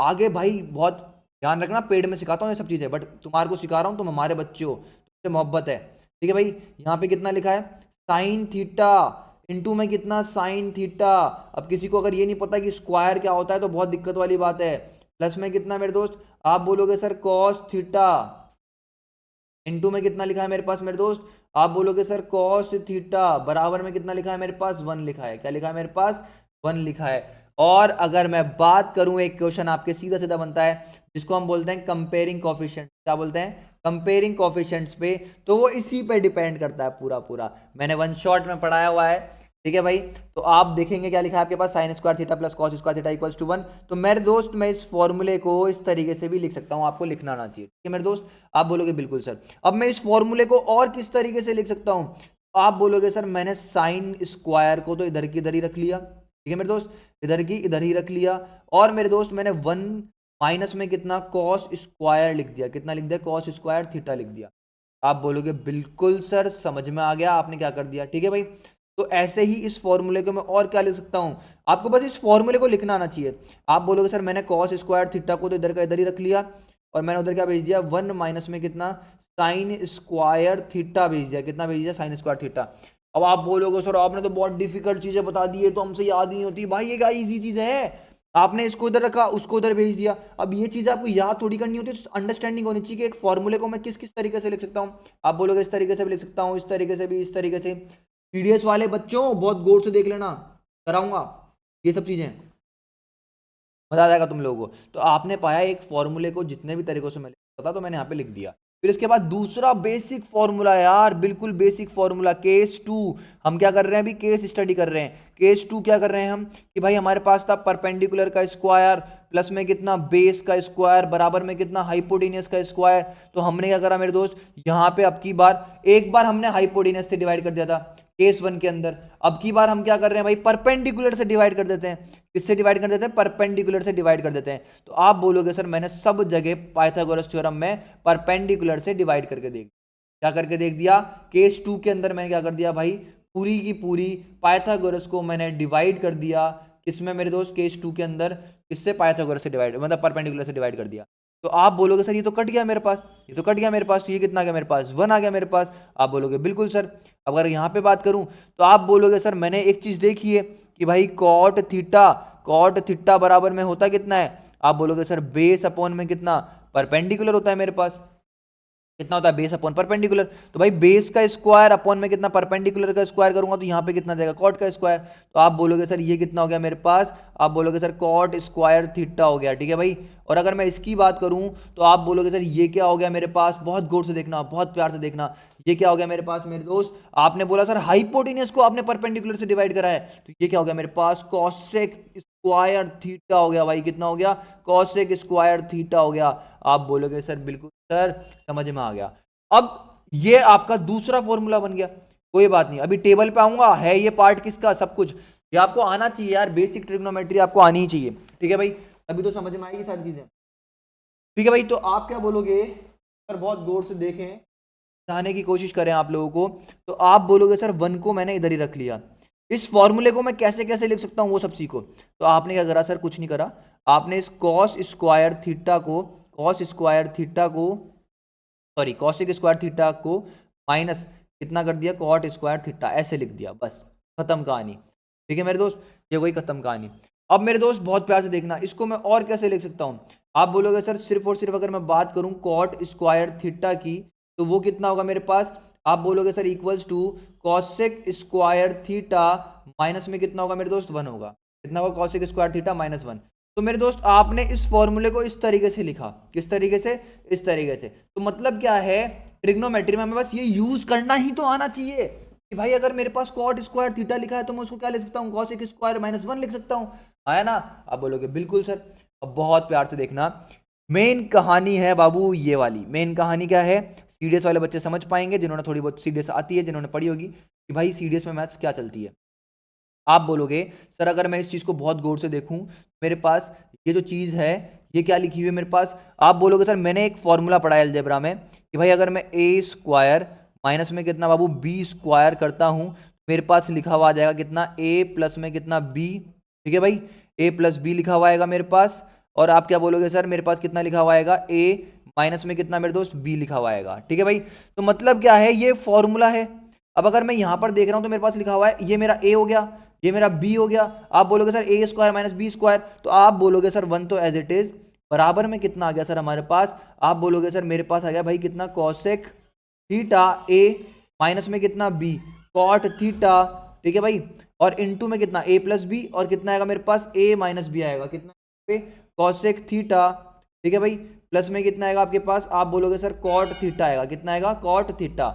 आगे भाई बहुत ध्यान रखना, पेड़ में सिखाता हूँ ये सब चीजें, बट तुम्हारे को सिखा रहा हूँ, तुम हमारे बच्चे हो, तुमसे मोहब्बत है। ठीक है भाई, यहाँ पे कितना लिखा है? साइन थीटा इंटू में कितना? Sine theta. अब किसी को अगर ये नहीं पता कि स्क्वायर क्या होता है तो बहुत दिक्कत वाली बात है। प्लस में कितना मेरे दोस्त? आप बोलोगे सर कॉस थीटा, इनटू में कितना लिखा है मेरे पास मेरे दोस्त? आप बोलोगे सर कॉस थीटा, बराबर में कितना लिखा है मेरे पास? वन लिखा है। क्या लिखा है मेरे पास? वन लिखा है। और अगर मैं बात करूं, एक क्वेश्चन आपके सीधा सीधा बनता है जिसको हम बोलते हैं कंपेयरिंग कोफिशिएंट। क्या बोलते हैं? कंपेयरिंग कोफिशिएंट्स पे। तो वो इसी पे डिपेंड करता है पूरा पूरा, मैंने वन शॉट में पढ़ाया हुआ है। ठीक है भाई, तो आप देखेंगे क्या लिखा है आपके पास? Sine square theta plus cos square theta equals to one. तो मेरे दोस्त मैं इस फॉर्मूले को इस तरीके से भी लिख सकता हूं, आपको लिखना आना चाहिए। ठीक है मेरे दोस्त, आप बोलोगे बिल्कुल सर। अब मैं इस फॉर्मूले को और किस तरीके से लिख सकता हूं? आप बोलोगे सर मैंने साइन स्क्वायर को तो इधर की इधर ही रख लिया, ठीक है मेरे दोस्त, इधर की इधर ही रख लिया। और मेरे दोस्त मैंने वन माइनस में कितना? कॉस स्क्वायर लिख दिया। कितना लिख दिया? कॉस स्क्वायर थीटा लिख दिया। आप बोलोगे बिल्कुल सर समझ में आ गया, आपने क्या कर दिया। ठीक है भाई, तो ऐसे ही इस फॉर्मूले को मैं और क्या लिख सकता हूं? आपको बस इस फॉर्मूले को लिखना आना चाहिए। आप बोलोगे सर मैंने कॉस स्क्वायर थीटा को तो इधर का इधर ही रख लिया, और मैंने उधर क्या भेज दिया? वन माइनस में कितना? साइन स्क्वायर थीटा भेज दिया। कितना भेज दिया? Sign square theta. अब आप बोलोगे सर आपने तो बहुत डिफिकल्ट चीजें बता दी है, तो हमसे याद ही नहीं होती। भाई ये क्या इजी चीज है, आपने इसको इधर रखा उसको उधर भेज दिया। अब ये चीज आपको याद थोड़ी करनी होती है, अंडरस्टैंडिंग होनी चाहिए कि एक फॉर्मूले को मैं किस किस तरीके से लिख सकता हूँ। आप बोलोगे इस तरीके से भी लिख सकता हूँ, इस तरीके से भी, इस तरीके से। पीडीएस वाले बच्चों बहुत गौर से देख लेना, कराऊंगा ये सब चीजें, मजा आ जाएगा तुम लोगों को। तो आपने पाया एक फॉर्मूले को जितने भी तरीकों से मैं लिख सकता था, तो मैंने यहाँ पे लिख दिया। फिर इसके बाद दूसरा बेसिक फॉर्मूला यार, बिल्कुल बेसिक फॉर्मूला, केस टू। हम क्या कर रहे हैं अभी? केस स्टडी कर रहे हैं। केस टू क्या कर रहे हैं हम? कि भाई हमारे पास था परपेंडिकुलर का स्क्वायर प्लस में कितना? बेस का स्क्वायर, बराबर में कितना? हाइपोटेनियस का स्क्वायर। तो हमने क्या करा मेरे दोस्त? यहाँ पे अब की बार, एक बार हमने हाइपोटेनियस से डिवाइड कर दिया था केस वन के अंदर, अब की बार हम क्या कर रहे हैं भाई? परपेंडिकुलर से डिवाइड कर देते हैं। किससे डिवाइड कर देते हैं? परपेंडिकुलर से डिवाइड कर देते हैं। तो आप बोलोगे सर मैंने सब जगह पाइथागोरस थ्योरम में परपेंडिकुलर से डिवाइड करके देख, क्या करके देख दिया? केस टू के अंदर मैंने क्या कर दिया भाई? पूरी की पूरी पाइथागोरस को मैंने डिवाइड कर दिया। किसमें मेरे दोस्त? केस टू के अंदर। किससे? पाइथागोरस से डिवाइड, मतलब परपेंडिकुलर से डिवाइड कर दिया। तो आप बोलोगे सर ये तो कट गया मेरे पास, ये तो कट गया मेरे पास, तो ये कितना आ गया मेरे पास? वन आ गया मेरे पास। आप बोलोगे बिल्कुल सर। अगर यहाँ पे बात करूं तो आप बोलोगे सर मैंने एक चीज देखी है कि भाई कॉट थीटा बराबर में होता कितना है? आप बोलोगे सर बेस अपॉन में कितना? परपेंडिकुलर होता है मेरे पास। कितना होता है? Base upon perpendicular. तो भाई बेस का स्क्वायर अपॉन में कितना? परपेंडिकुलर का स्क्वायर करूंगा तो यहाँ पे कितना जाएगा? कॉट का स्क्वायर। तो आप बोलोगे सर ये कितना हो गया मेरे पास? आप बोलोगे सर कॉट स्क्वायर थीटा हो गया। ठीक है भाई, और अगर मैं इसकी बात करूं तो आप बोलोगे सर ये क्या हो गया मेरे पास? बहुत गौर से देखना, बहुत प्यार से देखना, ये क्या हो गया मेरे पास मेरे दोस्त? आपने बोला सर हाइपोटेनियस को आपने परपेंडिकुलर से डिवाइड करा है, तो ये क्या हो गया मेरे पास? कॉसेक स्क्वायर थीटा हो गया भाई। कितना हो गया? कॉसेक स्क्वायर थीटा हो गया। आप बोलोगे सर बिल्कुल सर समझ में आ गया। अब ये आपका दूसरा फॉर्मूला बन गया, कोई बात नहीं, अभी टेबल पे आऊंगा, है ये पार्ट किसका, सब कुछ ये आपको आना चाहिए यार, बेसिक ट्रिग्नोमेट्री आपको आनी ही चाहिए, ठीक है भाई, अभी तो समझ में आएगी सारी चीजें, ठीक है भाई। तो आप क्या बोलोगे, सर बहुत गौर से देखें, समझाने की कोशिश करें आप लोगों को, तो आप बोलोगे सर वन को मैंने इधर ही रख लिया, इस फॉर्मूले को मैं कैसे कैसे लिख सकता हूं वो सब सीखो। तो आपने क्या करा सर, कुछ नहीं करा, आपने इस कॉस स्क्वायर थीटा को, कॉस स्क्वायर थीटा को, सॉरी कॉसेक स्क्वायर थीटा को माइनस कितना कर दिया, कॉट स्क्वायर थीटा, ऐसे लिख दिया, बस खत्म कहानी, ठीक है मेरे दोस्त, ये कोई खत्म कहानी। अब मेरे दोस्त बहुत प्यार से देखना, इसको मैं और कैसे लिख सकता हूं, आप बोलोगे सर सिर्फ और सिर्फ अगर मैं बात करूं कॉट स्क्वायर थीटा की, तो वो कितना होगा मेरे पास, आप बोलोगे sir equals to cosec square theta minus में कितना होगा मेरे दोस्त, 1 होगा, कितना होगा कॉसेक स्क्वायर थीटा -1। तो मेरे दोस्त आपने इस फॉर्मूले को इस तरीके से लिखा, किस तरीके से, इस तरीके से, तो मतलब क्या है, ट्रिग्नोमेट्री में हमें बस ये यूज करना ही तो आना चाहिए कि भाई अगर मेरे पास कॉट स्क्वायर थीटा लिखा है तो मैं उसको क्या लिख सकता हूँ, कॉसेक स्क्वायर -1 लिख सकता हूँ, आया ना। आप बोलोगे बिल्कुल सर। अब बहुत प्यार से देखना, मेन कहानी है बाबू ये वाली, मेन कहानी क्या है, सीडीएस वाले बच्चे समझ पाएंगे, जिन्होंने थोड़ी बहुत सीडीएस आती है, जिन्होंने पढ़ी होगी कि भाई सीडीएस में मैथ्स क्या चलती है। आप बोलोगे सर अगर मैं इस चीज को बहुत गौर से देखूं, मेरे पास ये जो चीज है ये क्या लिखी हुई है मेरे पास, आप बोलोगे सर मैंने एक फॉर्मूला पढ़ा है अलजेब्रा में कि भाई अगर मैं ए स्क्वायर माइनस में कितना बाबू बी स्क्वायर करता हूं, मेरे पास लिखा हुआ आ जाएगा कितना, ए प्लस में कितना बी, ठीक है भाई, ए प्लस बी लिखा हुआ आएगा मेरे पास, और आप क्या बोलोगे सर मेरे पास कितना लिखा हुआ आएगा, ए माइनस में कितना मेरे दोस्त बी लिखा हुआ आएगा, ठीक है भाई। तो मतलब क्या है, ये फॉर्मूला है। अब अगर मैं यहां पर देख रहा हूं तो मेरे पास लिखा हुआ है ये मेरा ए हो गया, ये मेरा बी हो गया, आप बोलोगे सर ए स्क्वायर माइनस बी स्क्वायर, तो आप बोलोगे सर 1 तो एज इट इज बराबर में कितना आ गया सर हमारे पास, आप बोलोगे सर मेरे पास आ गया भाई कितना, कॉसेक थीटा ए माइनस में कितना बी कॉट थीटा, ठीक है भाई, और इनटू में कितना ए प्लस बी, और कितना आएगा मेरे पास ए माइनस बी आएगा, कितना पे कॉसेक थीटा, ठीक है भाई, प्लस में कितना आएगा आपके पास, आप बोलोगे सर कॉट थीटा आएगा, कितना आएगा कॉट थीटा,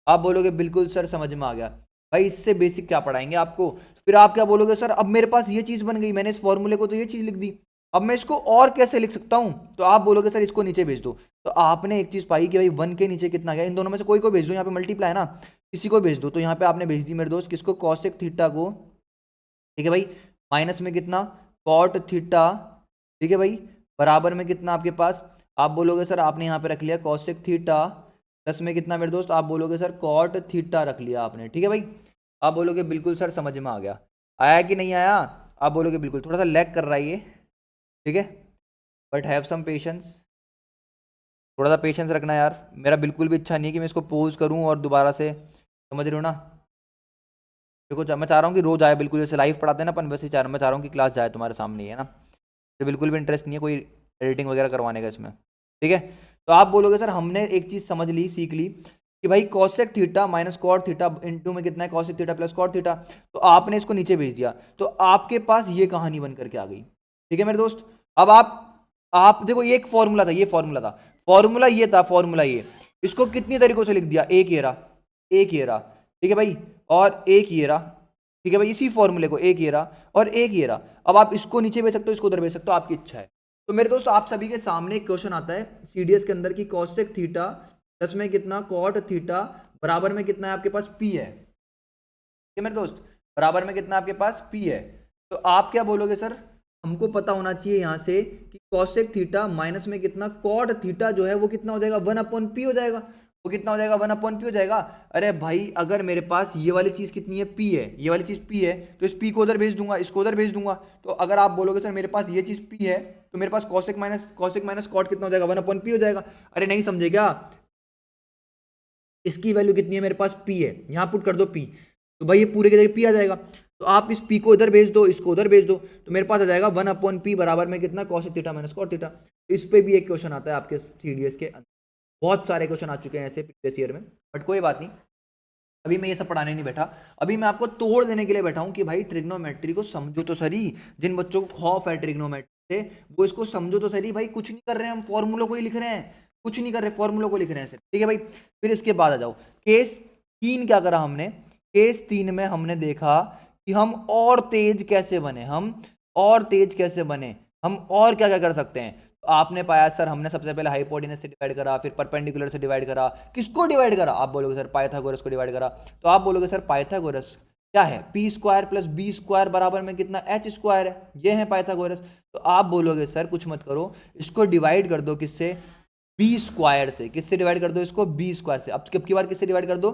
आप बोलोगे बिल्कुल सर समझ में आ गया। भाई इससे बेसिक क्या पढ़ाएंगे आपको, फिर आप क्या बोलोगे सर अब मेरे पास ये चीज बन गई, मैंने इस फॉर्मूले को तो ये चीज लिख दी, अब मैं इसको और कैसे लिख सकता हूं, तो आप बोलोगे सर इसको नीचे भेज दो। तो आपने एक चीज पाई कि भाई 1 के नीचे कितना गया, इन दोनों में से कोई को भेज दो, यहाँ पे मल्टीप्लाई है ना, किसी को भेज दो, तो यहाँ पे आपने भेज दी मेरे दोस्त किसको, कॉसेक थीटा को, ठीक है भाई, माइनस में कितना कॉट थीटा, ठीक है भाई, बराबर में कितना आपके पास, आप बोलोगे सर आपने यहाँ पे रख लिया कॉसेक थीटा, प्लस में कितना मेरे दोस्त, आप बोलोगे सर कॉट थीटा रख लिया आपने, ठीक है भाई, आप बोलोगे बिल्कुल सर समझ में आ गया, आया कि नहीं आया, आप बोलोगे बिल्कुल, थोड़ा सा लैग कर रहा है ये, ठीक है, बट हैव सम पेशेंस, थोड़ा सा पेशेंस रखना यार, मेरा बिल्कुल भी इच्छा नहीं है कि मैं इसको पोज करूं और दोबारा से, समझ रहे हो ना, देखो मैं चाह रहा हूँ कि रोज आए, बिल्कुल जैसे लाइव पढ़ाते हैं ना अपन, वैसे मैं चाह रहा हूँ कि क्लास जाए तुम्हारे सामने ही, है ना, तो बिल्कुल भी इंटरेस्ट नहीं है कोई एडिटिंग वगैरह करवाने का इसमें, ठीक है। तो आप बोलोगे सर हमने एक चीज समझ ली, सीख ली कि भाई cosec theta minus cot theta into में कितना है cosec theta plus cot theta, तो आपने इसको नीचे भेज दिया, तो आपके पास ये कहानी बन करके आ गई, ठीक है मेरे दोस्त। अब आप देखो ये एक फॉर्मूला था, ये फॉर्मूला था, फॉर्मूला ये था, फॉर्मूला ये, इसको कितनी तरीकों से लिख दिया, एक ये रहा, एक ये रहा, ठीक है भाई, और एक ये रहा, ठीक है भाई, इसी फॉर्मूले को एक ये रहा और एक ये रहा, अब आप इसको नीचे भेज सकते हो, इसको उधर भेज सकते हो, आपकी इच्छा है। तो मेरे दोस्त आप सभी के सामने एक क्वेश्चन आता है सीडीएस के अंदर की कॉसेक थीटा प्लस में कितना कॉट थीटा बराबर में कितना है आपके पास पी है, ठीक है मेरे दोस्त, बराबर में कितना आपके पास पी है। तो आप क्या बोलोगे सर, हमको पता होना चाहिए यहां से कि कॉसेक थीटा माइनस में कितना कॉट थीटा जो है वो कितना हो जाएगा, 1/p हो जाएगा, वो कितना हो जाएगा 1/p हो जाएगा। अरे भाई अगर मेरे पास ये वाली चीज कितनी है p है, ये वाली चीज p है, तो इस p को उधर भेज दूंगा, इसको उधर भेज दूंगा, तो अगर आप बोलोगे सर मेरे पास ये चीज p है, तो मेरे पास कॉसेक माइनस कॉट कितना हो जाएगा, 1/p हो जाएगा। अरे नहीं समझे क्या, इसकी वैल्यू कितनी है मेरे पास p है, यहां पुट कर दो p, तो भाई ये पूरे के जगह p आ जाएगा, तो आप इस p को इधर भेज दो, इसको उधर भेज दो, तो मेरे पास आ जाएगा 1/p बराबर में कितना cosec theta minus cot theta. इस पे भी एक क्वेश्चन आता है आपके सीडीएस के अंदर, बहुत सारे क्वेश्चन आ चुके हैं ऐसे प्रीवियस ईयर में, बट कोई बात नहीं, अभी मैं ये सब पढ़ाने नहीं बैठा, अभी मैं आपको तोड़ देने के लिए बैठा हूं कि भाई ट्रिग्नोमेट्री को समझो तो सही, जिन बच्चों को खौफ है ट्रिग्नोमेट्री से वो इसको समझो तो सही, भाई कुछ नहीं कर रहे हैं हम, फॉर्मूलों को ही लिख रहे हैं, कुछ नहीं कर रहे, फॉर्मूलों को लिख रहे हैं सिर्फ, ठीक है भाई। फिर इसके बाद आ जाओ केस 3, क्या करा हमने, केस 3 में हमने देखा कि हम और तेज कैसे बने, हम और तेज कैसे बने, हम और क्या क्या कर सकते हैं। तो आपने पाया सर हमने सबसे पहले हाइपोटेनस से डिवाइड करा, फिर परपेंडिकुलर से डिवाइड करा, किसको डिवाइड करा? आप बोलोगे सर पाइथागोरस को डिवाइड करा। तो आप बोलोगे सर पाइथागोरस क्या है? P square plus B square बराबर में कितना? एच स्क्वायर है, ये है पाइथागोरस। तो आप बोलोगे सर कुछ मत करो, इसको डिवाइड कर दो किससे? बी स्क्वायर से। किससे डिवाइड कर दो इसको? बी स्क्वायर से। अब की बार किससे डिवाइड कर दो?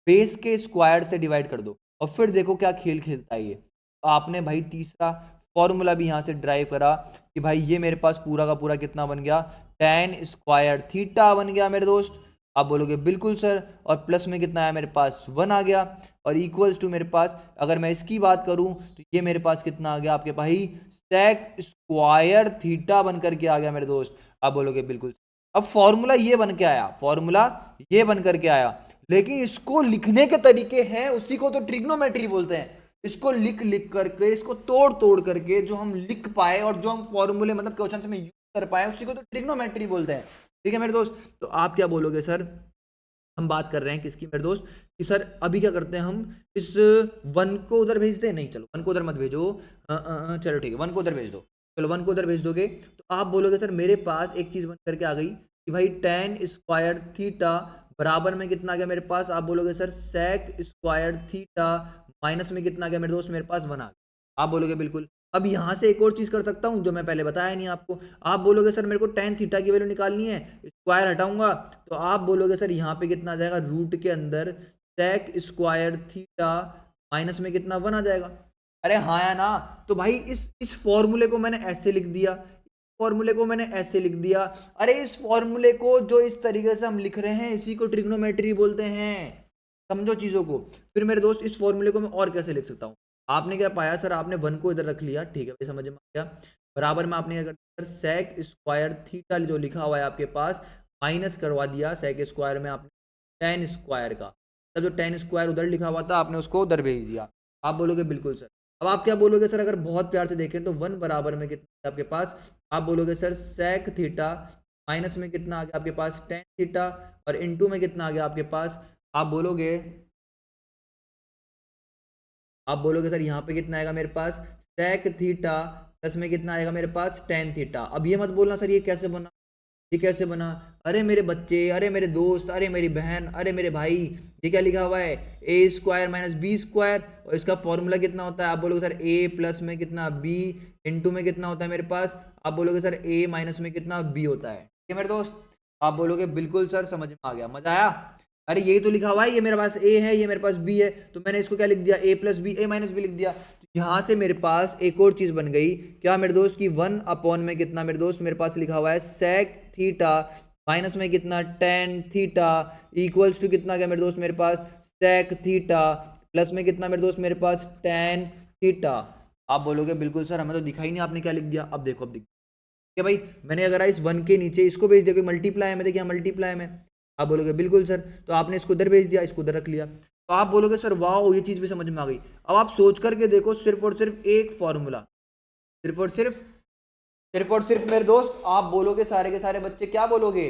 बेस के स्क्वायर से डिवाइड कर दो, और फिर देखो क्या खेल खेलता है ये। तो आपने भाई तीसरा फॉर्मूला भी यहां से ड्राइव करा कि भाई ये मेरे पास पूरा का पूरा कितना बन गया? टेन स्क्वायर थीटा बन गया मेरे दोस्त। आप बोलोगे बिल्कुल सर, और प्लस में कितना आया मेरे पास? 1 आ गया, और इक्वल्स टू मेरे पास अगर मैं इसकी बात करूं तो ये मेरे पास कितना आ गया आपके भाई? सेक स्क्वायर थीटा बन करके आ गया मेरे दोस्त। आप बोलोगे बिल्कुल। अब फॉर्मूला ये बन के आया, फॉर्मूला ये बन करके आया, लेकिन इसको लिखने के तरीके हैं उसी को तो ट्रिग्नोमेट्री बोलते हैं। इसको लिख लिख करके, इसको तोड़ तोड़ करके जो हम लिख पाए और जो हम फॉर्मूले मतलब क्वेश्चन में यूज कर पाए उसी को तो ट्रिग्नोमेट्री बोलते हैं। ठीक है मेरे दोस्त। तो आप क्या बोलोगे सर? हम बात कर रहे हैं किसकी मेरे दोस्त? कि सर अभी क्या करते हैं हम? इस 1 को उधर भेज दें? नहीं, चलो 1 को उधर मत भेजो। चलो ठीक है, 1 को उधर भेज दो। चलो 1 को उधर भेज दोगे तो आप बोलोगे सर मेरे पास एक चीज बन करके आ गई कि भाई टेन स्क्वायर थीटा बराबर में कितना आ गया मेरे पास? आप बोलोगे sir sec square theta minus में कितना आ गया मेरे दोस्त? मेरे पास 1 आ गया। आप बोलोगे बिल्कुल। अब यहां से एक और चीज कर सकता हूं जो मैं पहले बताया नहीं आपको। आप बोलोगे सर मेरे को टेन थीटा की वैल्यू निकालनी है, स्क्वायर हटाऊंगा, तो आप बोलोगे सर यहाँ पे कितना आ जाएगा? रूट के अंदर सेक स्क्वायर थीटा माइनस में कितना? 1 आ जाएगा। अरे हाँ या ना? तो भाई इस फॉर्मूले को मैंने ऐसे लिख दिया, फॉर्मूले को मैंने ऐसे लिख दिया। अरे इस फॉर्मूले को जो इस तरीके से हम लिख रहे हैं इसी को ट्रिग्नोमेट्री बोलते हैं। समझो चीजों को। फिर मेरे दोस्त इस फॉर्मूले को मैं और कैसे लिख सकता हूँ? आपने क्या पाया सर? आपने 1 को इधर रख लिया, ठीक है भाई, समझ में आ गया। बराबर में आपने क्या कर सेक स्क्वायर थीटा जो लिखा हुआ है आपके पास माइनस करवा दिया सेक स्क्वायर में आपने टेन स्क्वायर का। तब जो टेन स्क्वायर उधर लिखा हुआ था आपने उसको उधर भेज दिया। आप बोलोगे बिल्कुल सर। अब आप क्या बोलोगे सर? अगर बहुत प्यार से देखें तो 1 बराबर में कितना है आपके पास? आप बोलोगे सर सेक थीटा माइनस में कितना आ गया आपके पास? टेन थीटा, और इनटू में कितना आ गया आपके पास? आप बोलोगे सर यहाँ पे कितना आएगा मेरे पास? सेक थीटा प्लस में कितना आएगा मेरे पास? Tan theta. अब ये मत बोलना सर ये कैसे बना, ये कैसे बना? अरे मेरे बच्चे, अरे मेरे दोस्त, अरे मेरी बहन, अरे मेरे भाई, ये क्या लिखा हुआ है? ए स्क्वायर माइनस बी स्क्वायर, और इसका फॉर्मूला कितना होता है? आप बोलोगे सर ए प्लस में कितना? बी इंटू में कितना होता है मेरे पास? आप बोलोगे सर ए माइनस में कितना? बी होता है। ठीक है मेरे दोस्त। आप बोलोगे बिल्कुल सर, समझ में आ गया, मजा आया। अरे यही तो लिखा हुआ है, ये मेरे पास ए है, ये मेरे पास बी है, तो मैंने इसको क्या लिख दिया? ए प्लस बी, ए माइनस बी लिख दिया। यहां से मेरे पास एक और चीज बन गई, क्या मेरे दोस्त? की 1 अपॉन में कितना मेरे दोस्त? मेरे पास लिखा हुआ है सेक थीटा माइनस में कितना? टेन थीटा इक्वल्स टू कितना गया मेरे दोस्त? मेरे पास सेक थीटा प्लस में कितना मेरे दोस्त? मेरे पास टेन थीटा। आप बोलोगे बिल्कुल सर, हमें तो दिखा ही नहीं आपने क्या लिख दिया। अब देखो, अब दिख क्या भाई? मैंने अगर इस 1 के नीचे इसको भेज दिया, कोई मल्टीप्लाई में देखिए मल्टीप्लाई में। आप बोलोगे बिल्कुल सर, तो आपने इसको उधर भेज दिया, इसको उधर रख लिया, तो आप बोलोगे सर वाह ये चीज भी समझ में आ गई। अब आप सोच करके देखो, सिर्फ और सिर्फ एक फॉर्मूला, सिर्फ और सिर्फ मेरे दोस्त आप बोलोगे, सारे के सारे बच्चे क्या बोलोगे?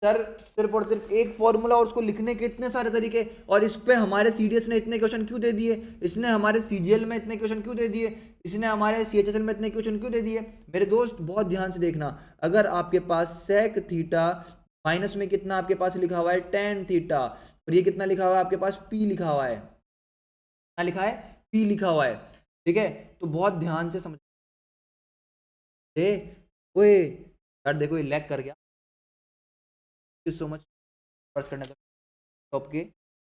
सर सिर्फ और सिर्फ एक फॉर्मूला और उसको लिखने के इतने सारे तरीके, और इस पे हमारे सीडीएस ने इतने क्वेश्चन क्यों दे दिए? इसने हमारे सीजीएल में इतने क्वेश्चन क्यों दे दिए? इसने हमारे सीएचएसएल में इतने क्वेश्चन क्यों दे दिए? मेरे दोस्त बहुत ध्यान से देखना, अगर आपके पास सेक थीटा माइनस में कितना आपके पास लिखा हुआ है? टेन थीटा, और ये कितना लिखा हुआ है आपके पास? पी लिखा हुआ है, क्या लिखा है? पी लिखा हुआ है। ठीक है, तो बहुत ध्यान से समझ। ओए यार देखो ये लैग कर गया, thank you so much search करने का लैपटॉप के।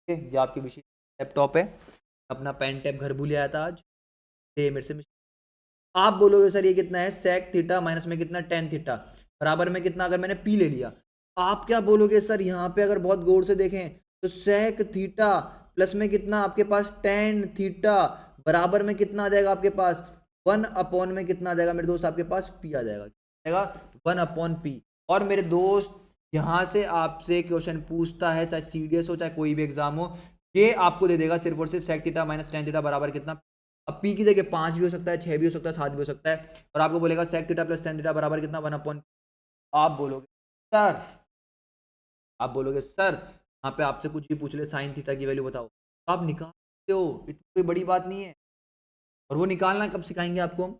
ये आपकी विशेष लैपटॉप है, अपना पेन टैब घर भूल आया था आज, ये मेरे से। आप बोलोगे सर ये कितना है? सेक थीटा माइनस में कितना? टेन थीटा बराबर में कितना? अगर मैंने पी ले लिया, आप क्या बोलोगे सर? यहाँ पे अगर बहुत गौर से देखें तो सेक थीटा प्लस में कितना आपके पास? टेन थीटा बराबर में कितना आ जाएगा आपके पास? 1 अपॉन में कितना आ जाएगा मेरे दोस्त? आपके पास पी आ जाएगा, 1 अपॉन पी। और मेरे दोस्त यहाँ से आपसे क्वेश्चन पूछता है, चाहे सीडीएस हो चाहे कोई भी एग्जाम हो, ये आपको दे देगा सिर्फ और सिर्फ sec theta minus tan theta बराबर कितना। अब पी की जगह 5 भी हो सकता है, 6 भी हो सकता है, 7 भी हो सकता है, और आपको बोलेगा sec theta plus tan theta बराबर कितना? 1 अपॉन। आप बोलोगे सर, आप बोलोगे सर यहाँ पे आपसे कुछ भी पूछ ले, साइन थीटा की वैल्यू बताओ, तो आप निकालते हो, इतनी कोई बड़ी बात नहीं है। और वो निकालना कब सिखाएंगे आपको हम?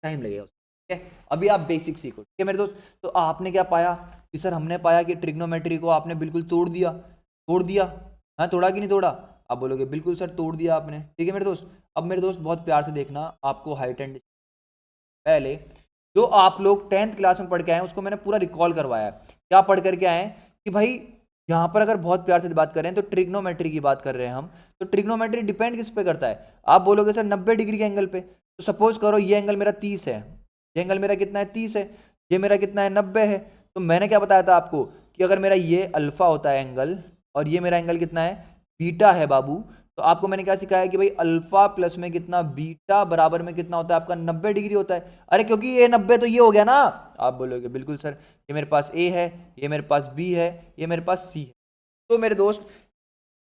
टाइम लगेगा। ठीक है, अभी आप बेसिक सीखो। ठीक है मेरे दोस्त, तो आपने क्या पाया कि सर हमने पाया कि ट्रिग्नोमेट्री को आपने बिल्कुल तोड़ दिया, तोड़ दिया। हाँ, तोड़ा कि नहीं तोड़ा? आप बोलोगे बिल्कुल सर तोड़ दिया आपने। ठीक है मेरे दोस्त, अब मेरे दोस्त बहुत प्यार से देखना, आपको हाइट एंड पहले जो आप लोग 10th क्लास में पढ़ के आए हैं उसको मैंने पूरा रिकॉल करवाया है। क्या पढ़ करके आए हैं कि भाई यहाँ पर अगर बहुत प्यार से बात कर रहे हैं तो ट्रिग्नोमेट्री की बात कर रहे हैं हम। तो ट्रिग्नोमेट्री डिपेंड किस पे करता है? आप बोलोगे सर 90 डिग्री के एंगल पे। तो सपोज करो ये एंगल मेरा 30 है, ये एंगल मेरा कितना है? 30 है। ये मेरा कितना है? 90 है। तो मैंने क्या बताया था आपको कि अगर मेरा ये अल्फा होता है एंगल और ये मेरा एंगल कितना है? बीटा है बाबू। तो आपको मैंने क्या सिखाया कि भाई अल्फा प्लस में कितना? बीटा बराबर में कितना होता है आपका? 90 डिग्री होता है। अरे क्योंकि ये 90 तो ये हो गया ना। आप बोलोगे बिल्कुल सर, ये मेरे पास ए है, ये मेरे पास बी है, ये मेरे पास सी है। तो मेरे दोस्त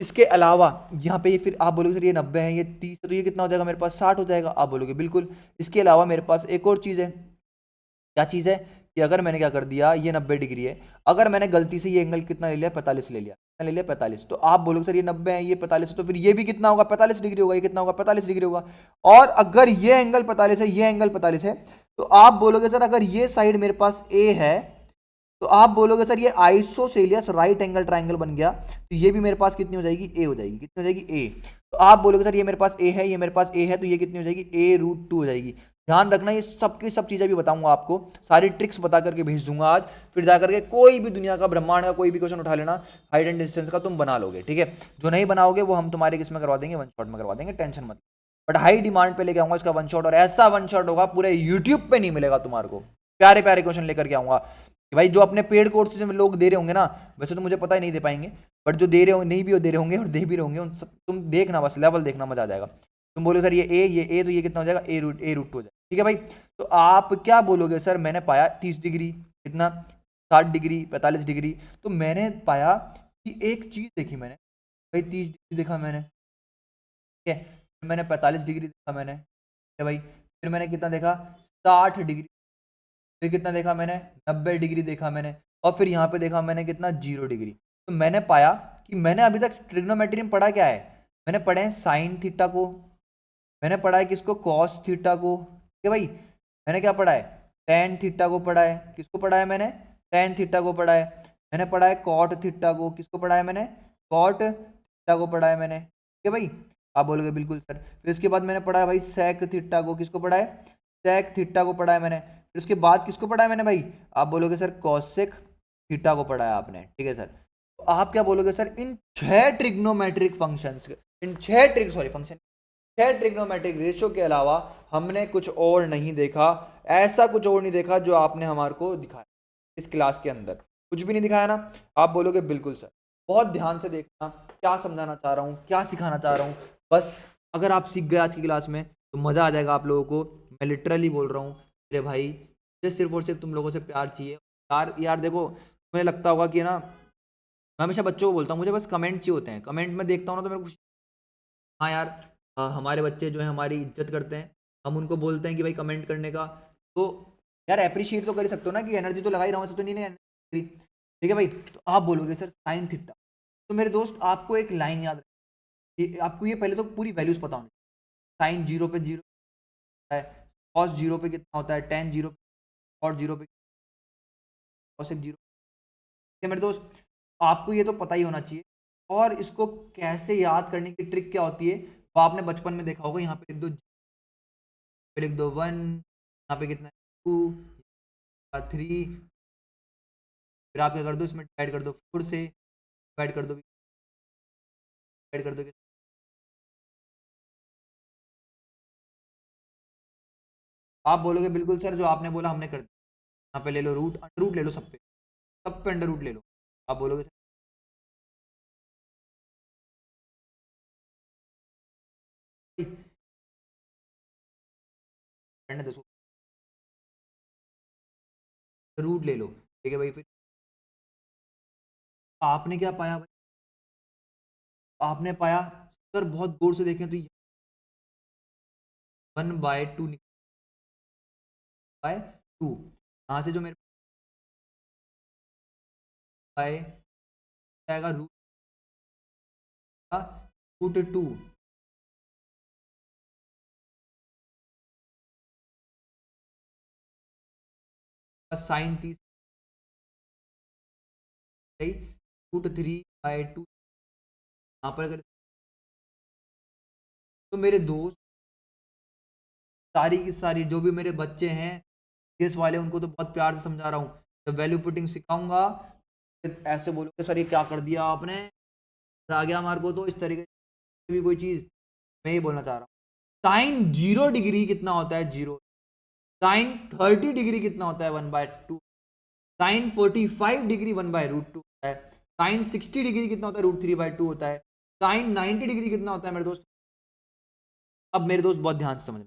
इसके अलावा यहाँ पे ये फिर आप बोलोगे सर ये 90 है, ये 30 है, तो ये कितना हो जाएगा मेरे पास? 60 हो जाएगा। आप बोलोगे बिल्कुल। इसके अलावा मेरे पास एक और चीज़ है। क्या चीज़ है? कि अगर मैंने क्या कर दिया, ये 90 डिग्री है, अगर मैंने गलती से ये एंगल कितना ले लिया? 45 ले लिया। कितना ले लिया? 45। तो आप बोलोगे सर ये 90 है, ये 45 है, तो फिर ये भी कितना होगा? 45 डिग्री होगा। ये कितना होगा? 45 डिग्री होगा। और अगर ये एंगल 45 है, ये एंगल 45 है, तो आप बोलोगे सर अगर ये साइड मेरे पास ए है, तो आप बोलोगे सर ये आइसोसेलियस राइट एंगल ट्राइंगल बन गया, तो ये भी मेरे पास कितनी हो जाएगी? ए हो जाएगी। कितनी हो जाएगी? ए। तो आप बोलोगे सर ये मेरे पास ए है, ये मेरे पास ए है, तो ये कितनी हो जाएगी? A√2 हो जाएगी। ध्यान रखना, ये सब की सब चीजें भी बताऊंगा आपको, सारी ट्रिक्स बता करके भेज दूंगा आज। फिर जा करके कोई भी दुनिया का ब्रह्मांड का कोई भी क्वेश्चन उठा लेना, हाइट एंड डिस्टेंस का, तुम बना लोगे। ठीक है, जो नहीं बनाओगे वो हम तुम्हारे किस में करवा देंगे? वन शॉट में करवा देंगे, टेंशन मत। बट हाई डिमांड पे लेके आऊंगा इसका वन शॉट, और ऐसा वन शॉट होगा पूरे यूट्यूब पे नहीं मिलेगा तुम्हारे को। प्यारे प्यारे क्वेश्चन लेकर के आऊंगा कि भाई जो अपने पेड कोर्सेज में लोग दे रहे होंगे ना, वैसे तो मुझे पता ही नहीं दे पाएंगे, बट जो दे रहे होंगे, नहीं भी दे रहे होंगे और दे भी रहे होंगे, उन सब तुम देखना, बस लेवल देखना, मजा आ जाएगा। तुम बोलो सर ये ए, तो ये कितना हो जाएगा? A√2 हो जाएगा। ठीक है भाई, तो आप क्या बोलोगे सर मैंने पाया 30 डिग्री, कितना? 60 डिग्री, 45 डिग्री। तो मैंने पाया कि एक चीज देखी मैंने, भाई 30 डिग्री देखा मैंने, ठीक है, फिर मैंने 45 डिग्री देखा मैंने, ठीक है भाई, फिर मैंने कितना देखा? 60 डिग्री। फिर कितना देखा मैंने? 90 डिग्री देखा मैंने। और फिर यहाँ पे देखा मैंने कितना? 0 डिग्री। तो मैंने पाया कि मैंने अभी तक ट्रिग्नोमेट्री में पढ़ा क्या है? मैंने पढ़े हैं साइन थीटा को, मैंने पढ़ा है किसको? कॉस थीटा को। ठीक है भाई, मैंने क्या पढ़ा है? टेन थीटा को पढ़ा है। किसको पढ़ा है मैंने? टेन थीटा को पढ़ा है। मैंने पढ़ा है कॉट थीटा को। किसको पढ़ा है मैंने? कॉट थीटा को पढ़ा है मैंने। ठीक है भाई, आप बोलोगे बिल्कुल सर। फिर इसके बाद मैंने पढ़ा है भाई सेक थीटा को। किसको पढ़ा है? सेक थीटा को पढ़ा है मैंने। फिर उसके बाद किसको पढ़ा है मैंने भाई? आप बोलोगे सर कॉसेक थीटा को पढ़ा है आपने। ठीक है सर, तो आप क्या बोलोगे सर? इन 6 ट्रिग्नोमेट्रिक फंक्शंस, इन 6 फंक्शन, 6 ट्रिग्नोमेट्रिक रेशियो के अलावा हमने कुछ और नहीं देखा। ऐसा कुछ और नहीं देखा जो आपने हमारे को दिखाया इस क्लास के अंदर। कुछ भी नहीं दिखाया ना? आप बोलोगे बिल्कुल सर। बहुत ध्यान से देखना क्या समझाना चाह रहा हूँ, क्या सिखाना चाह रहा हूँ। बस अगर आप सीख गए आज की क्लास में तो मज़ा आ जाएगा आप लोगों को। मैं लिटरली बोल रहा हूँ मेरे भाई, मुझे सिर्फ और सिर्फ तुम लोगों से प्यार चाहिए। यार यार देखो, मुझे लगता होगा कि ना, मैं हमेशा बच्चों को बोलता हूँ मुझे बस कमेंट चाहिए होते हैं। कमेंट में देखता हूँ ना तो मेरे को, हाँ यार, हमारे बच्चे जो है हमारी इज्जत करते हैं, हम उनको बोलते हैं कि भाई कमेंट करने का, तो यार अप्रिशिएट तो कर ही सकते हो ना, कि एनर्जी तो लगा ही रहा हूँ, ऐसा तो नहीं है। ठीक है भाई, तो आप बोलोगे सर साइन थीटा, तो मेरे दोस्त आपको एक लाइन याद रखिए, आपको ये पहले तो पूरी वैल्यूज पता होनी। साइन 0 पे 0 है, कॉस 0 पे कितना होता है, टेन 0 पे, और 0 पे कॉसेक 0। ठीक है मेरे दोस्त, आपको ये तो पता ही होना चाहिए। और इसको कैसे याद करने की ट्रिक क्या होती है वो आपने बचपन में देखा होगा। यहाँ पे लिख दो, पे लिख दो 1, यहाँ पे कितना है 2, 3, फिर आप क्या कर दो इसमें डिवाइड कर दो 4 से, डिवाइड कर दो, डिवाइड कर दो। आप बोलोगे बिल्कुल सर जो आपने बोला हमने कर दिया। यहाँ पे ले लो रूट, अंडर रूट ले लो सब पे, सब पे अंडर रूट ले लो। आप बोलोगे सर करने दो, रूट ले लो। ठीक है भाई, फिर आपने क्या पाया भाई? आपने पाया सर, बहुत गौर से देखें तो 1/2 बाय 2, यहाँ से जो मेरे बाय आएगा रूट का √2। साइन 30 √3/2। यहाँ पर अगर तो मेरे दोस्त सारी की सारी जो भी मेरे बच्चे हैं सीएस वाले, उनको तो बहुत प्यार से समझा रहा हूँ। जब वैल्यू पुटिंग सिखाऊंगा ऐसे बोलोगे सर ये क्या कर दिया आपने, आ गया हमारे को। तो इस तरीके से भी कोई चीज़ मैं ये बोलना चाह रहा हूँ। साइन 0 डिग्री कितना होता है? 0। साइन 30 डिग्री कितना होता है? 1/2। साइन 45 डिग्री 1/√2 होता है। साइन 60 डिग्री कितना होता है? √3/2 होता है। साइन 90 डिग्री कितना होता है मेरे दोस्त? अब मेरे दोस्त बहुत ध्यान से समझना,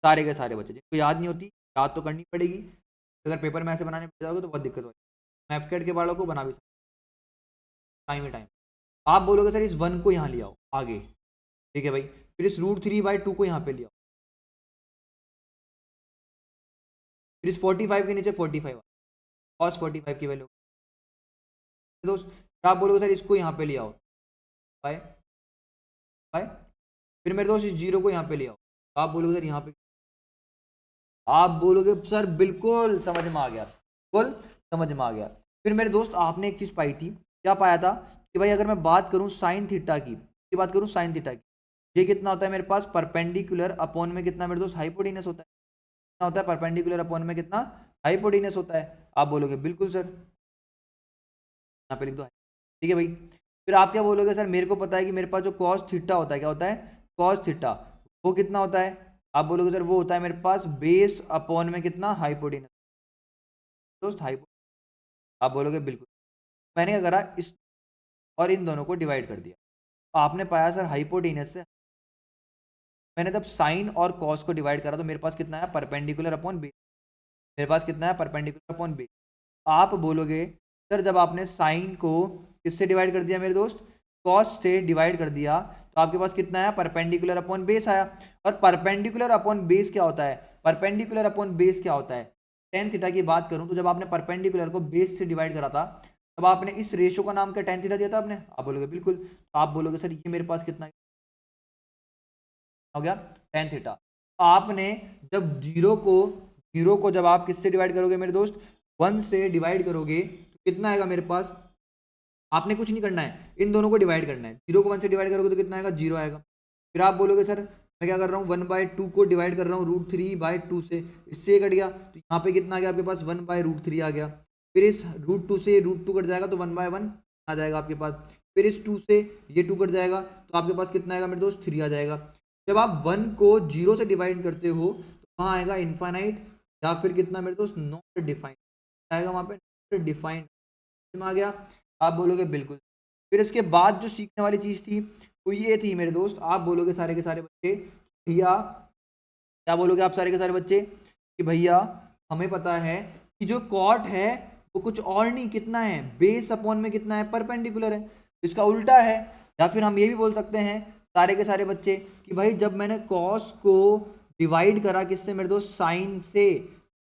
सारे के सारे बच्चे जिनको याद नहीं होती, याद तो करनी पड़ेगी। अगर पेपर में ऐसे बनाने पड़ जाओगे तो बहुत दिक्कत होगी। मैं एफकेट के बालों को बना भी सकता टाइम ही टाइम। आप बोलोगे सर इस 1 को यहाँ ले आओ आगे, ठीक है भाई। फिर इस √3/2 को यहाँ पे ले आओ, फिर इस 45 के नीचे 45 cos 45 की वैल्यू दोस्त। फिर आप बोलोगे सर इसको यहाँ पे ले आओ बाय बाय। फिर मेरे दोस्त इस 0 को यहाँ पे ले आओ। आप बोलोगे सर यहाँ पे, आप बोलोगे सर बिल्कुल समझ में आ गया, बिल्कुल समझ में आ गया। फिर मेरे दोस्त आपने एक चीज़ पाई थी, क्या पाया था कि भाई अगर मैं बात करूँ साइन थीटा की बात करूँ साइन थीटा की, ये कितना होता है मेरे पास? परपेंडिकुलर अपॉन में कितना मेरे दोस्त? हाइपोटेनस होता है। कितना होता है? परपेंडिकुलर अपॉन में कितना? हाइपोटेनस होता है। आप बोलोगे बिल्कुल सर, यहाँ पे लिख दो, ठीक है भाई। फिर आप क्या बोलोगे? सर मेरे को पता है कि मेरे पास जो कॉस थीटा होता है, क्या होता है? कॉस थीटा, वो कितना होता है? आप बोलोगे सर वो होता है मेरे पास बेस अपॉन में कितना? हाइपोटेनस दोस्त, हाइपो। आप बोलोगे बिल्कुल। मैंने क्या करा, इस और इन दोनों को डिवाइड कर दिया। आपने पाया सर हाइपोटेनस से, मैंने जब साइन और कॉस को डिवाइड करा तो मेरे पास कितना है? Perpendicular upon base. मेरे पास कितना है? Perpendicular upon base. आप बोलोगे सर जब आपने साइन को किससे डिवाइड कर दिया मेरे दोस्त? कॉस से डिवाइड कर दिया, तो आपके पास कितना है? परपेंडिकुलर अपॉन बेस आया। और परपेंडिकुलर अपॉन बेस क्या होता है? परपेंडिकुलर अपॉन बेस क्या होता है? टेन थीटा की बात करूं तो जब आपने परपेंडिकुलर को बेस से डिवाइड करा था, तब आपने इस रेशो का नाम क्या टेन थीटा दिया था आपने? आप बोलोगे बिल्कुल। तो आप बोलोगे सर ये मेरे पास कितना हो गया? Tan theta. आपने जब जीरो को जब आप किससे डिवाइड करोगे मेरे दोस्त? 1 से डिवाइड करोगे तो कितना आएगा मेरे पास? आपने कुछ नहीं करना है, इन दोनों को डिवाइड करना है। 0 को 1 से डिवाइड करोगे तो कितना आएगा? 0 आएगा। फिर आप बोलोगे सर मैं क्या कर रहा हूँ? 1/2 को डिवाइड कर रहा हूँ √3/2 से, इससे कट गया तो यहाँ पे कितना आ गया आपके पास? 1/√3 आ गया। फिर इस √2 से √2 कट जाएगा तो 1/1 आ जाएगा आपके पास। फिर इस 2 से ये 2 कट जाएगा तो आपके पास कितना आएगा मेरे दोस्त? 3 आ जाएगा। जब आप 1 को 0 से डिवाइड करते हो तो वहाँ आएगा इनफाइनाइट, या फिर कितना मेरे दोस्त? नॉट डिफाइंड आएगा वहाँ पे, डिफाइंड आ गया। आप बोलोगे बिल्कुल। फिर इसके बाद जो सीखने वाली चीज़ थी वो ये थी मेरे दोस्त, आप बोलोगे सारे के सारे बच्चे, भैया क्या बोलोगे आप सारे के सारे बच्चे? कि भैया हमें पता है कि जो कॉट है वो कुछ और नहीं, कितना है? बेस अपॉन में कितना है? परपेंडिकुलर है। इसका उल्टा है। या फिर हम ये भी बोल सकते हैं सारे के सारे बच्चे कि भाई जब मैंने कॉस को डिवाइड करा किससे मेरे दोस्त? साइन से,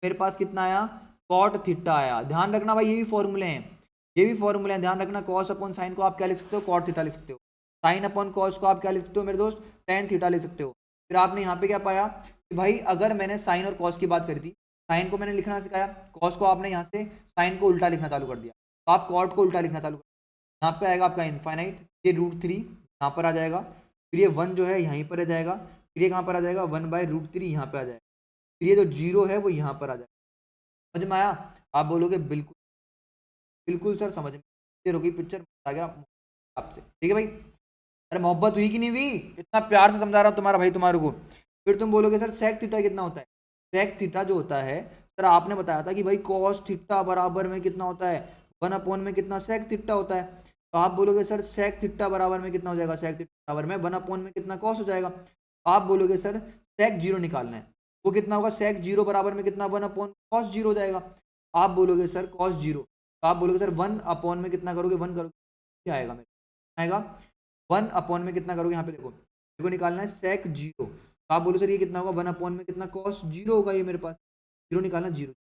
मेरे पास कितना आया? कॉट थीटा आया। ध्यान रखना भाई ये भी फॉर्मूले हैं, ये भी फॉर्मूले हैं, ध्यान रखना। कॉस अपॉन साइन को आप क्या लिख सकते हो? कॉट थीटा लिख सकते हो। साइन अपॉन कॉस को आप क्या लिख सकते हो मेरे दोस्त? टेन थीटा लिख सकते हो। फिर आपने यहाँ पे क्या पाया कि भाई अगर मैंने साइन और कॉस की बात करी थी, साइन को मैंने लिखना सिखाया, कॉस को आपने यहाँ से साइन को उल्टा लिखना चालू कर दिया, तो आप कॉट को उल्टा लिखना चालू कर। यहाँ पे आएगा आपका इनफाइनाइट, ये √3 यहाँ पर आ जाएगा, फिर ये 1 जो है यहीं पर आ जाएगा, फिर ये कहाँ पर आ जाएगा? 1/√3 यहाँ पे आ जाएगा, फिर ये जो 0 है वो यहाँ पर आ जाएगा। समझ में आया? आप बोलोगे बिल्कुल बिल्कुल सर समझ में रोकी पिक्चर आ गया आपसे, ठीक है भाई। अरे मोहब्बत हुई कि नहीं हुई? इतना प्यार से समझा रहा हूँ तुम्हारा भाई तुम्हारे को। फिर तुम बोलोगे सर सेक थीटा कितना होता है? सेक थीटा जो होता है सर, आपने बताया था कि भाई कॉस थीटा बराबर में कितना होता है? 1 अपॉन में कितना? सेक थीटा होता है। तो आप बोलोगे सर सेक थीटा बराबर में कितना हो जाएगा? सेक थीटा बराबर में 1 अपॉन में कितना? कॉस हो जाएगा। आप बोलोगे सर सेक 0 निकालना है, वो कितना होगा? सेक 0 बराबर में कितना? 1 अपॉन कॉस 0 हो जाएगा। आप बोलोगे सर कॉस 0, तो आप बोलोगे सर 1 अपॉन में कितना करोगे? 1 करोगे, क्या आएगा मेरे? आएगा 1 अपॉन में कितना करोगे? यहाँ पे देखो, मेरे को निकालना है सेक 0, तो आप बोलो सर ये कितना होगा? 1 अपॉन में कितना? कॉस 0 होगा, ये मेरे पास 0 निकालना, 0।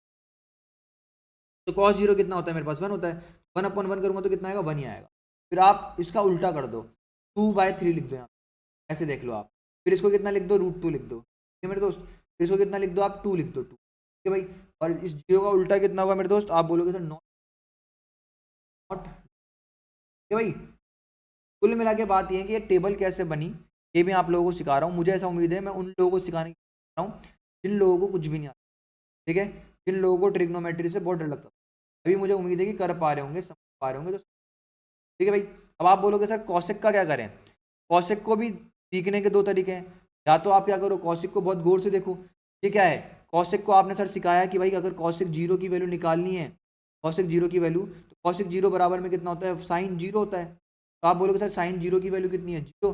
तो कॉस 0 कितना होता है मेरे पास? 1 होता है। 1 अपॉन 1 करूँगा तो कितना आएगा? 1 ही आएगा। फिर आप इसका उल्टा कर दो, 2/3 लिख दो यहाँ, ऐसे देख लो आप। फिर इसको कितना लिख दो? √2 लिख दो, ठीक है मेरे दोस्त। फिर इसको कितना लिख दो आप? 2 लिख दो, 2। ठीक है भाई। और इस जीरो का उल्टा कितना होगा मेरे दोस्त, आप बोलोगे सर नॉट, ठीक है भाई। कुल मिला के बात ये है कि ये टेबल कैसे बनी ये भी आप लोगों को सिखा रहा हूँ। मुझे ऐसा उम्मीद है मैं उन लोगों को सिखाने की कोशिश कर रहा हूँ जिन लोगों को कुछ भी नहीं आता, ठीक है, जिन लोगों को ट्रिग्नोमेट्री से बहुत डर लगता था। अभी मुझे उम्मीद है कि कर पा रहे होंगे, समझ पा रहे होंगे, तो ठीक है भाई। अब आप बोलोगे सर कौशिक का क्या करें, कौशिक को भी सीखने के दो तरीके हैं। या तो आप क्या करो, कौशिक को बहुत गौर से देखो। ये क्या है, कौशिक को आपने सर सिखाया कि भाई अगर कौशिक जीरो की वैल्यू निकालनी है, कौशिक जीरो की वैल्यू, तो कौशिक जीरो बराबर में कितना होता है, साइन जीरो होता है। तो आप बोलोगे सर साइन जीरो की वैल्यू कितनी है, जीरो,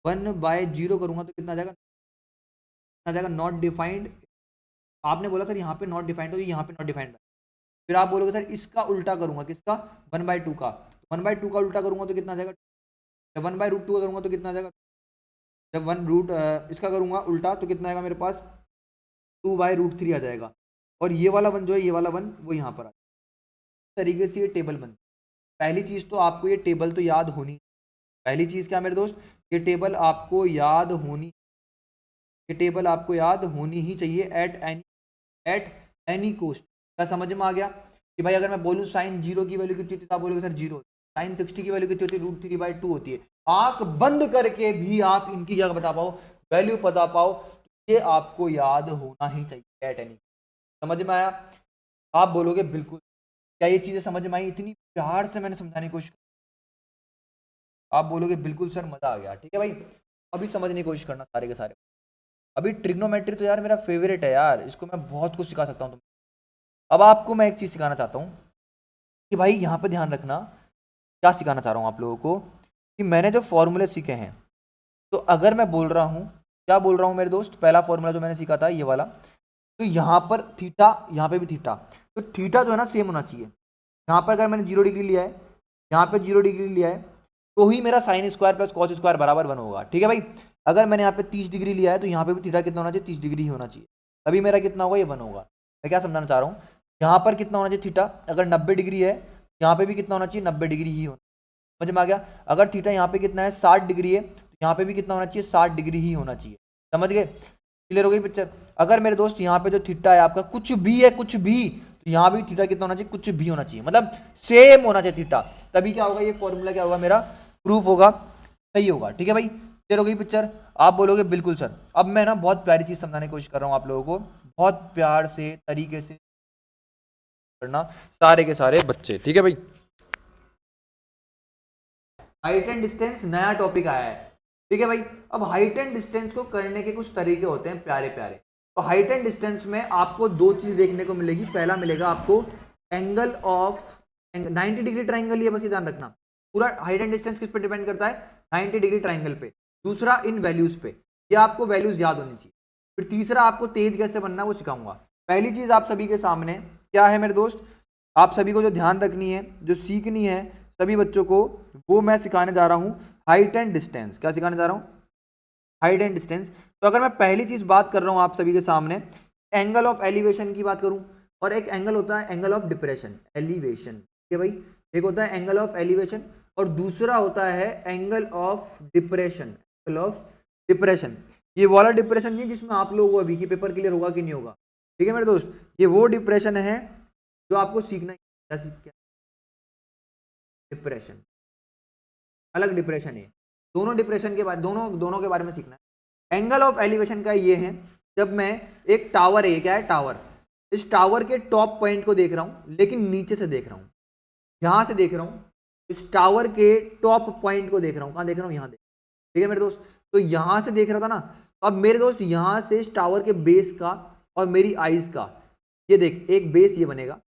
1/0 करूंगा तो कितना आ जाएगा, कितना आ जाएगा, नॉट डिफाइंड। आपने बोला सर यहाँ पे नॉट डिफाइंड, तो यहाँ पे नॉट डिफाइंड। फिर आप बोलोगे सर इसका उल्टा करूंगा, किसका, 1/2 का, 1/2 का उल्टा करूंगा तो कितना आ जाएगा, जब 1/√2 का करूंगा तो कितना आ जाएगा, जब इसका करूंगा उल्टा तो कितना आएगा मेरे पास, 2/√3 आ जाएगा। और ये वाला वन जो है, ये वाला वन वो यहाँ पर आ जाएगा। इस तरीके से ये टेबल बनती है। पहली चीज़ तो आपको ये टेबल तो याद होनी, पहली चीज़ क्या मेरे दोस्त, ये टेबल आपको याद होनी, ये टेबल आपको याद होनी ही चाहिए एट एनी कोस्ट। क्या समझ में आ गया कि भाई अगर मैं बोलूँ साइन जीरो की वैल्यू कितनी होती है, तो आप बोलोगे सर जीरो। साइन 60 की वैल्यू कितनी होती है, √3/2 होती है। आंख बंद करके भी आप इनकी जगह बता पाओ, वैल्यू बता पाओ, तो ये आपको याद होना ही चाहिए एट एनी। समझ में आया, आप बोलोगे बिल्कुल। क्या ये चीज़ें समझ में आई, इतनी प्यार से मैंने समझाने की कोशिश, आप बोलोगे बिल्कुल सर मज़ा आ गया, ठीक है भाई। अभी समझने की कोशिश करना सारे के सारे। अभी ट्रिग्नोमेट्री तो यार मेरा फेवरेट है यार, इसको मैं बहुत कुछ सिखा सकता हूँ। अब आपको मैं एक चीज़ सिखाना चाहता हूँ कि भाई यहाँ पे ध्यान रखना, क्या सिखाना चाह रहा हूँ आप लोगों को, कि मैंने जो फॉर्मूले सीखे हैं, तो अगर मैं बोल रहा हूँ, क्या बोल रहा हूँ मेरे दोस्त, पहला फॉर्मूला जो मैंने सीखा था ये वाला, तो यहाँ पर थीटा, यहाँ पे भी थीटा, तो थीटा जो है ना सेम होना चाहिए। यहाँ पर अगर मैंने 0 डिग्री लिया है, यहाँ पे 0 डिग्री लिया है, तो ही मेरा sign square plus cos square बराबर 1 होगा, ठीक है भाई। अगर मैंने यहाँ पे 30 डिग्री लिया है, तो यहाँ पे भी थीटा कितना होना चाहिए, 30 डिग्री ही होना चाहिए, तभी मेरा कितना होगा, ये 1 होगा। मैं क्या समझाना चाह रहा हूँ, यहाँ पर कितना होना चाहिए थीटा, अगर 90 डिग्री है, यहाँ पे भी कितना होना चाहिए, 90 डिग्री ही होना, समझ में आ गया। अगर थीटा यहाँ पे कितना है, 60 डिग्री है, तो यहाँ पे भी कितना होना चाहिए, 60 डिग्री ही होना चाहिए। समझ गए, क्लियर हो गई पिक्चर। अगर मेरे दोस्त यहाँ पे जो थीटा है आपका कुछ भी है, कुछ भी, तो यहाँ भी थीटा कितना होना चाहिए, कुछ भी होना चाहिए, मतलब सेम होना चाहिए थीटा, तभी क्या होगा, ये फॉर्मूला क्या होगा, मेरा प्रूफ होगा, सही होगा, ठीक है भाई। क्लियर हो गई पिक्चर, आप बोलोगे बिल्कुल सर। अब मैं ना बहुत प्यारी चीज समझाने की कोशिश कर रहा हूँ आप लोगों को, बहुत प्यार से तरीके से करना सारे के सारे बच्चे, ठीक है भाई। हाइट एंड डिस्टेंस नया टॉपिक आया है, ठीक है भाई। अब हाइट एंड डिस्टेंस को करने के कुछ तरीके होते हैं प्यारे प्यारे। तो हाइट एंड डिस्टेंस में आपको दो चीज देखने को मिलेगी। पहला मिलेगा आपको एंगल ऑफ 90 डिग्री ट्राइंगल, ये बस ये ध्यान रखना, पूरा हाइट एंड डिस्टेंस किस पे डिपेंड करता है, 90 डिग्री ट्राइंगल पे। दूसरा इन वैल्यूज पे, ये आपको वैल्यूज याद होनी चाहिए। फिर तीसरा आपको तेज कैसे बनना वो सिखाऊंगा। पहली चीज आप सभी के सामने क्या है मेरे दोस्त, आप सभी को जो ध्यान रखनी है, जो सीखनी है सभी बच्चों को, वो मैं सिखाने जा रहा हूं हाइट एंड डिस्टेंस। क्या सिखाने जा रहा हूं, हाइट एंड डिस्टेंस। तो अगर मैं पहली चीज बात कर रहा हूं आप सभी के सामने, एंगल ऑफ एलिवेशन की बात करूं, और एक एंगल होता है एंगल ऑफ डिप्रेशन, एलिवेशन, ठीक है भाई। एक होता है एंगल ऑफ एलिवेशन और दूसरा होता है angle of depression, angle of depression. ये वाला डिप्रेशन नहीं जिसमें आप लोगों को अभी की पेपर क्लियर होगा कि नहीं होगा, ठीक है मेरे दोस्त, ये वो डिप्रेशन है जो आपको सीखना है। डिप्रेशन अलग डिप्रेशन है, दोनों डिप्रेशन के बाद दोनों दोनों के बारे में सीखना है। एंगल ऑफ एलिवेशन का ये है, जब मैं एक टावर है, क्या है टावर, इस टावर के टॉप पॉइंट को देख रहा हूं लेकिन नीचे से देख रहा हूं, यहां से देख रहा हूं, इस टावर के टॉप पॉइंट को देख रहा हूं, कहां देख रहा हूं, यहां देख, ठीक है मेरे दोस्त। तो यहां से देख रहा था ना, अब मेरे दोस्त यहां से इस टावर के बेस का और मेरी आईज का, ये देख एक बेस ये बनेगा,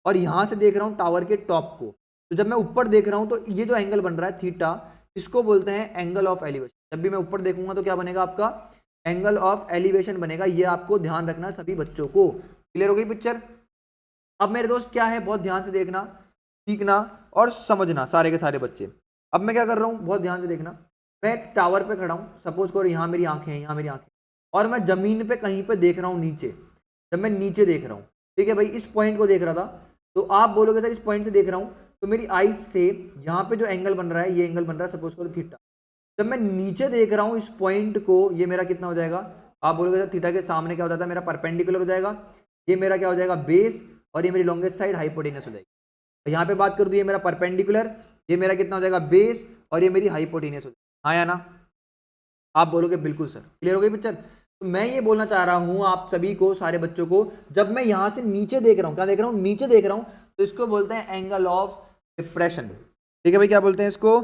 और यहां से देख रहा हूं टावर के टॉप को। तो जब मैं ऊपर देख रहा हूं तो ये जो एंगल बन रहा है थीटा, इसको बोलते हैं एंगल ऑफ एलिवेशन। जब भी मैं ऊपर देखूंगा तो क्या बनेगा आपका, एंगल ऑफ एलिवेशन बनेगा। ये आपको ध्यान रखना सभी बच्चों को। क्लियर हो गई पिक्चर। अब मेरे दोस्त क्या है, बहुत ध्यान से देखना, सीखना और समझना सारे के सारे बच्चे। अब मैं क्या कर रहा हूँ, बहुत ध्यान से देखना, मैं एक टावर पे खड़ा हूँ, सपोज करो यहाँ मेरी आंखें हैं, यहाँ मेरी आंखें, और मैं जमीन पे कहीं पे देख रहा हूँ नीचे। जब मैं नीचे देख रहा हूँ, ठीक है भाई, इस पॉइंट को देख रहा था, तो आप बोलोगे सर इस पॉइंट से देख रहा हूँ, तो मेरी आईज से यहाँ पे जो एंगल बन रहा है, ये एंगल बन रहा है सपोज करो थीटा। जब मैं नीचे देख रहा हूँ इस पॉइंट को, ये मेरा कितना हो जाएगा, आप बोलोगे सर थीटा के सामने क्या हो जाता है, मेरा परपेंडिकुलर हो जाएगा। ये मेरा क्या हो जाएगा बेस, और ये मेरी लॉन्गेस्ट साइड हाइपोटेनस हो जाएगी। यहाँ पे बात कर दूँ ये मेरा परपेंडिकुलर, ये मेरा कितना हो जाएगा बेस, और ये मेरी हाइपोटेनस हो जाएगी। हाँ या ना? आप बोलोगे बिल्कुल सर। क्लियर हो गई पिक्चर? तो मैं ये बोलना चाह रहा हूं आप सभी को, सारे बच्चों को, जब मैं यहां से नीचे देख रहा हूं, क्या देख रहा हूं? नीचे देख रहा हूं, तो इसको बोलते हैं एंगल ऑफ डिप्रेशन। ठीक है भाई, क्या बोलते हैं इसको?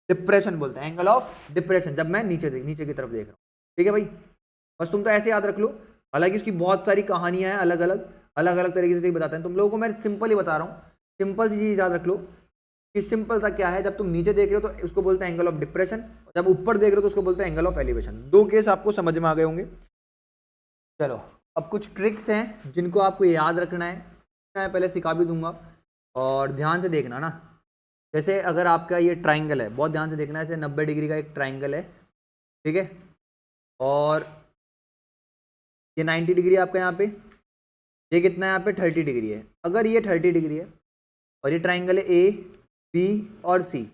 डिप्रेशन बोलते हैं, एंगल ऑफ डिप्रेशन, जब मैं नीचे की तरफ देख रहा हूं। ठीक है भाई, बस तुम तो ऐसे याद रख लो। हालांकि इसकी बहुत सारी कहानियां हैं, अलग अलग तरीके से बताते हैं। तुम लोगों को मैं सिंपल ही बता रहा हूँ, सिंपल सी चीज याद रख लो कि सिंपल सा क्या है, जब तुम नीचे देख रहे हो तो उसको बोलते हैं एंगल ऑफ डिप्रेशन, जब ऊपर देख रहे हो तो उसको बोलते हैं एंगल ऑफ एलिवेशन। दो केस आपको समझ में आ गए होंगे। चलो अब कुछ ट्रिक्स हैं जिनको आपको याद रखना है, मैं पहले सिखा भी दूंगा, और ध्यान से देखना ना। जैसे अगर आपका ये ट्राइंगल है, बहुत ध्यान से देखना है, जैसे 90 डिग्री का एक ट्राइंगल है, ठीक है, और ये 90 डिग्री आपका यहाँ पे, ये कितना है यहाँ पे 30 डिग्री है। अगर ये 30 डिग्री है और ये ट्राइंगल है ए बी और सी,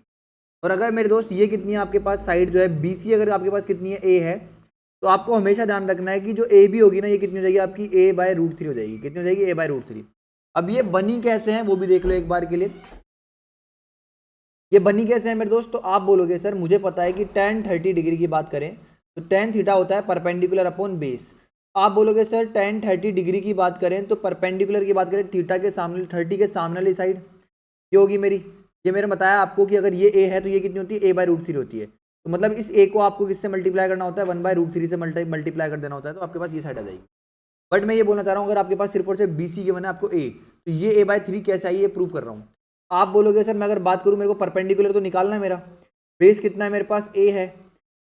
और अगर मेरे दोस्त ये कितनी है आपके पास साइड जो है बी सी, अगर आपके पास कितनी है ए है, तो आपको हमेशा ध्यान रखना है कि जो ए बी होगी ना, ये कितनी हो जाएगी आपकी a/√3 हो जाएगी। कितनी हो जाएगी? a/√3। अब ये बनी कैसे हैं वो भी देख लो एक बार के लिए। ये बनी कैसे है मेरे दोस्त? तो आप बोलोगे सर मुझे पता है कि tan 30 डिग्री की बात करें तो tan थीटा होता है परपेंडिकुलर अपॉन बेस। आप बोलोगे सर tan 30 डिग्री की बात करें तो परपेंडिकुलर की बात करें थीटा के सामने, 30 के सामने वाली साइड ये होगी मेरी। ये मैंने बताया आपको कि अगर ये ए है तो ये कितनी होती है? a/√3 होती है। तो मतलब इस ए को आपको किससे मल्टीप्लाई करना होता है? 1/√3 से मल्टीप्लाई कर देना होता है, तो आपके पास ये साइड आ जाएगी। बट मैं ये बोलना चाह रहा हूँ, अगर आपके पास सिर्फ और सिर्फ BC गिवन है आपको ए, तो ये a/3 कैसे आई ये प्रूव कर रहा हूँ। आप बोलोगे सर मैं अगर बात करूँ, मेरे को परपेंडिकुलर तो निकालना है, मेरा बेस कितना है? मेरे पास ए है,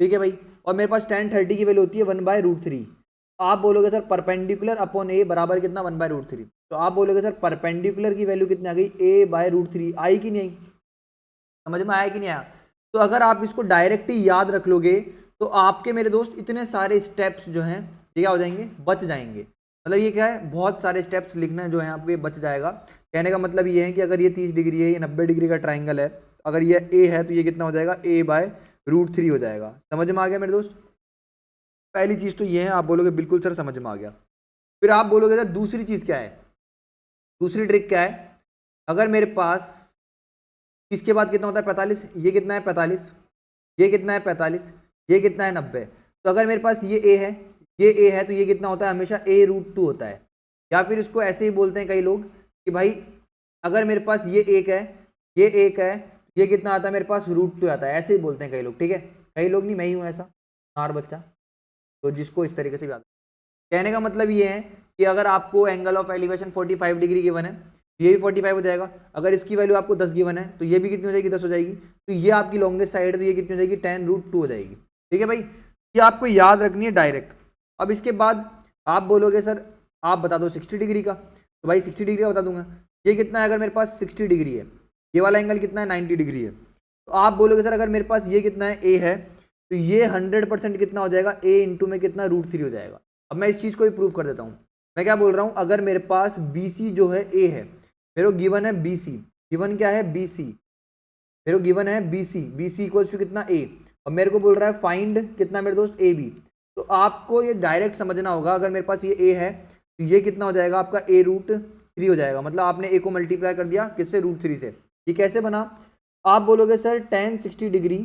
ठीक है भाई, और मेरे पास tan 30 की वैल्यू होती है 1/√3। आप बोलोगे सर परपेंडिकुलर अपॉन ए बराबर कितना? 1/√3। तो आप बोलोगे सर परपेंडिकुलर की वैल्यू कितनी आ गई? a/√3। आई कि नहीं आई? समझ में आया कि नहीं आया? तो अगर आप इसको डायरेक्ट ही याद रख लोगे तो आपके मेरे दोस्त इतने सारे स्टेप्स जो हैं ये क्या हो जाएंगे? बच जाएंगे। मतलब ये क्या है, बहुत सारे स्टेप्स लिखना जो है आपको ये बच जाएगा। कहने का मतलब ये है कि अगर ये 30 डिग्री है, ये 90 डिग्री का ट्राइंगल है, अगर ये ए है तो ये कितना हो जाएगा? a/√3 हो जाएगा। समझ में आ गया मेरे दोस्त? पहली चीज़ तो ये है, आप बोलोगे बिल्कुल सर समझ में आ गया। फिर आप बोलोगे सर दूसरी चीज़ क्या है? दूसरी ट्रिक क्या है? अगर मेरे पास इसके बाद कितना होता है? 45। ये कितना है? 45। ये कितना है? 45। ये कितना है? 90। तो अगर मेरे पास ये ए है, ये ए है, तो ये कितना होता है? हमेशा a√2 होता है। या फिर इसको ऐसे ही बोलते हैं कई लोग कि भाई अगर मेरे पास ये एक है, ये एक है, ये कितना आता है मेरे पास? √2 आता है। ऐसे ही बोलते हैं कई लोग, ठीक है, कई लोग नहीं, मैं ही हूँ ऐसा मार बच्चा, तो जिसको इस तरीके से याद। कहने का मतलब ये है कि अगर आपको angle of elevation 45 degree given है, ये भी 45 हो जाएगा। अगर इसकी वैल्यू आपको 10 गिवन है तो ये भी कितनी हो जाएगी? 10 हो जाएगी। तो ये आपकी लॉन्गेस्ट साइड है, तो ये कितनी हो जाएगी? tan√2 हो जाएगी। ठीक है भाई, ये आपको याद रखनी है डायरेक्ट। अब इसके बाद आप बोलोगे सर आप बता दो 60 डिग्री का, तो भाई 60 डिग्री का बता दूंगा। ये कितना है? अगर मेरे पास 60 डिग्री है, ये वाला एंगल कितना है? 90 डिग्री है। तो आप बोलोगे सर अगर मेरे पास ये कितना है? ए है, तो ये 100% कितना हो जाएगा? a इंटू में कितना? √3 हो जाएगा। अब मैं इस चीज़ को भी प्रूव कर देता हूँ। मैं क्या बोल रहा हूँ, अगर मेरे पास BC जो है ए है, मेरे को गिवन है BC, गिवन क्या है? BC, मेरे को गिवन है BC इक्वल्स टू कितना? A, और मेरे को बोल रहा है फाइंड कितना मेरे दोस्त? AB। तो आपको ये डायरेक्ट समझना होगा, अगर मेरे पास ये A है तो ये कितना हो जाएगा आपका? a√3 हो जाएगा। मतलब आपने A को मल्टीप्लाई कर दिया किससे? √3 से। ये कैसे बना? आप बोलोगे सर tan 60 डिग्री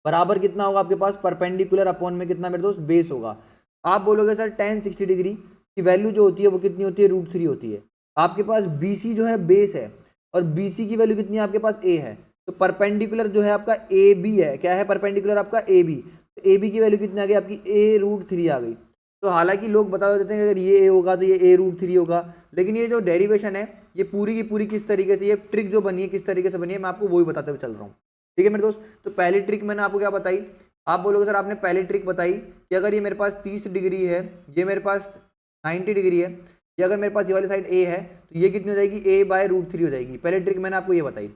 बराबर कितना होगा आपके पास? परपेंडिकुलर अपॉन में कितना मेरे दोस्त? बेस होगा। आप बोलोगे सर tan 60 डिग्री की वैल्यू जो होती है वो कितनी होती है? √3 होती है। आपके पास BC जो है बेस है, और BC की वैल्यू कितनी है आपके पास? A है। तो परपेंडिकुलर जो है आपका AB है। क्या है परपेंडिकुलर आपका? AB। तो AB की वैल्यू कितनी आ गई आपकी? a√3 आ गई। तो हालांकि लोग बता देते हैं कि अगर ये A होगा तो ये a√3 होगा, लेकिन ये जो डेरिवेशन है ये पूरी की पूरी किस तरीके से, ये ट्रिक जो बनी है किस तरीके से बनी है, मैं आपको वही बताते हुए चल रहा हूँ। ठीक है मेरे दोस्त, तो पहली ट्रिक मैंने आपको क्या बताई? आप बोलोगे सर आपने पहली ट्रिक बताई कि अगर ये मेरे पास 30 डिग्री है, ये मेरे पास 90 डिग्री है, ये अगर मेरे पास ये वाली साइड A है तो ये कितनी हो जाएगी? a/√3 हो जाएगी। पहली ट्रिक मैंने आपको ये बताई।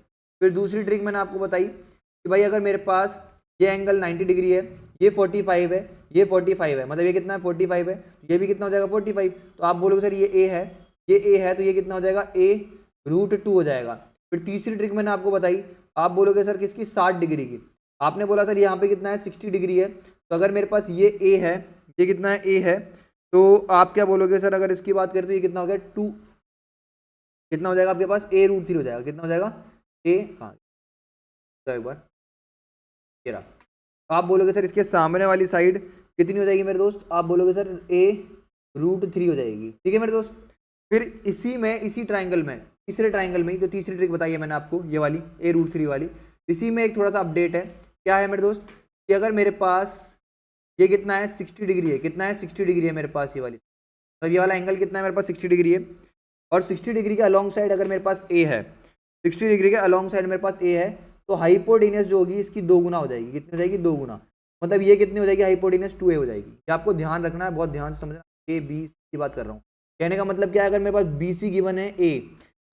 फिर दूसरी ट्रिक मैंने आपको बताई कि भाई अगर मेरे पास ये एंगल 90 डिग्री है, ये 45 है, ये 45 है, मतलब ये कितना है? 45 है, ये भी कितना हो जाएगा? 45। तो आप बोलोगे सर ये A है, ये A है, तो ये कितना हो जाएगा? a√2 हो जाएगा। फिर तीसरी ट्रिक मैंने आपको बताई, आप बोलोगे सर किसकी? 60 डिग्री की। आपने बोला सर यहाँ पे कितना है? 60 डिग्री है, तो अगर मेरे पास ये A है, ये कितना है? A है, तो आप क्या बोलोगे सर, अगर इसकी बात करें तो ये कितना हो गया 2, कितना हो जाएगा आपके पास A√3 हो जाएगा, कितना हो जाएगा ए कहाँ एक बार ये रहा। आप बोलोगे सर इसके सामने वाली साइड कितनी हो जाएगी मेरे दोस्त, आप बोलोगे सर A√3 हो जाएगी, ठीक है मेरे दोस्त। फिर इसी में, इसी ट्राइंगल में, तीसरे ट्राइंगल में जो तीसरी ट्रिक बताई है मैंने आपको, ये वाली A√3 वाली, इसी में एक थोड़ा सा अपडेट है। क्या है मेरे दोस्त कि अगर मेरे पास ये कितना है 60 डिग्री है, कितना है 60 डिग्री है मेरे पास ये वाली, तो ये वाला एंगल कितना है मेरे पास 60 डिग्री है, और 60 डिग्री के अलॉन्ग साइड अगर मेरे पास ए है, 60 डिग्री के अलॉन्ग साइड मेरे पास ए है, तो हाइपोटेनस जो होगी इसकी 2 गुना हो जाएगी, कितनी हो जाएगी 2 गुना, मतलब ये कितनी हो जाएगी हाइपोटेनस 2a हो जाएगी। ये आपको ध्यान रखना है, बहुत ध्यान से समझना, ए बी की बात कर रहा हूँ। कहने का मतलब क्या है, अगर मेरे पास बी सी गिवन है ए,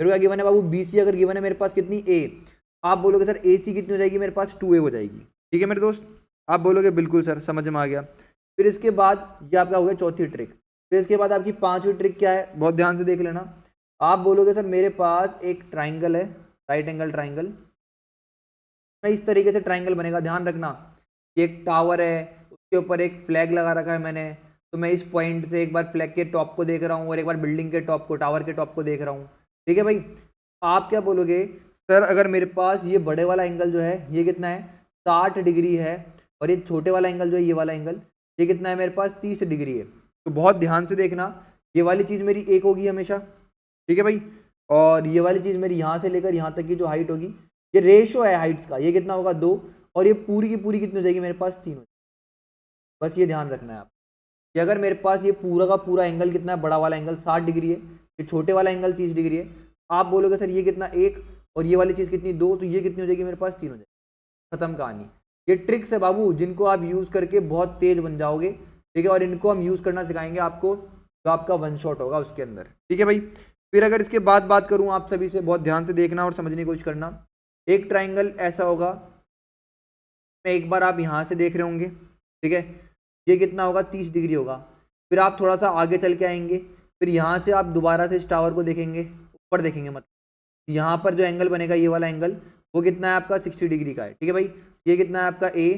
फिर क्या गिवन है बाबू बी सी अगर गिवन है मेरे पास कितनी ए, आप बोलोगे सर ए सी कितनी हो जाएगी मेरे पास 2a हो जाएगी, ठीक है मेरे दोस्त। आप बोलोगे बिल्कुल सर समझ में आ गया। फिर इसके बाद ये आपका हो गया चौथी ट्रिक। फिर इसके बाद आपकी पांचवी ट्रिक क्या है, बहुत ध्यान से देख लेना। आप बोलोगे सर मेरे पास एक ट्राइंगल है, राइट एंगल ट्राइंगल, इस तरीके से ट्राइंगल बनेगा, ध्यान रखना। एक टावर है, उसके ऊपर एक फ्लैग लगा रखा है मैंने, तो मैं इस पॉइंट से एक बार फ्लैग के टॉप को देख रहा हूँ और एक बार बिल्डिंग के टॉप को, टावर के टॉप को देख रहा हूँ, ठीक है भाई। आप क्या बोलोगे सर, अगर मेरे पास ये बड़े वाला एंगल जो है ये कितना है 60 डिग्री है, और ये छोटे वाला एंगल जो है ये वाला एंगल ये कितना है मेरे पास 30 डिग्री है, तो बहुत ध्यान से देखना, ये वाली चीज़ मेरी एक होगी हमेशा, ठीक है भाई, और ये वाली चीज़ मेरी यहाँ से लेकर यहाँ तक की जो हाइट होगी, ये रेशो है हाइट्स का, ये कितना होगा 2, और ये पूरी की पूरी कितनी हो जाएगी मेरे पास 3 हो जाएगी। बस ये ध्यान रखना है आप कि अगर मेरे पास ये पूरा का पूरा एंगल कितना है, बड़ा वाला एंगल 60 डिग्री है, ये छोटे वाला एंगल 30 डिग्री है, आप बोलोगे सर ये कितना 1, और ये वाली चीज़ कितनी 2, तो ये कितनी हो जाएगी मेरे पास 3 हो जाएगी। खत्म कहानी। ये ट्रिक्स है बाबू जिनको आप यूज़ करके बहुत तेज बन जाओगे, ठीक है, और इनको हम यूज़ करना सिखाएंगे आपको, तो आपका वन शॉट होगा उसके अंदर, ठीक है भाई। फिर अगर इसके बाद बात करूँ आप सभी से, बहुत ध्यान से देखना और समझने की कोशिश करना। एक ट्राइंगल ऐसा होगा, एक बार आप यहाँ से देख रहे होंगे, ठीक है, ये कितना होगा 30 डिग्री होगा। फिर आप थोड़ा सा आगे चल के आएंगे, फिर यहाँ से आप दोबारा से इस टावर को देखेंगे, ऊपर देखेंगे, मतलब यहाँ पर जो एंगल बनेगा ये वाला एंगल वो कितना है आपका 60 डिग्री का है, ठीक है भाई। ये कितना है आपका ए,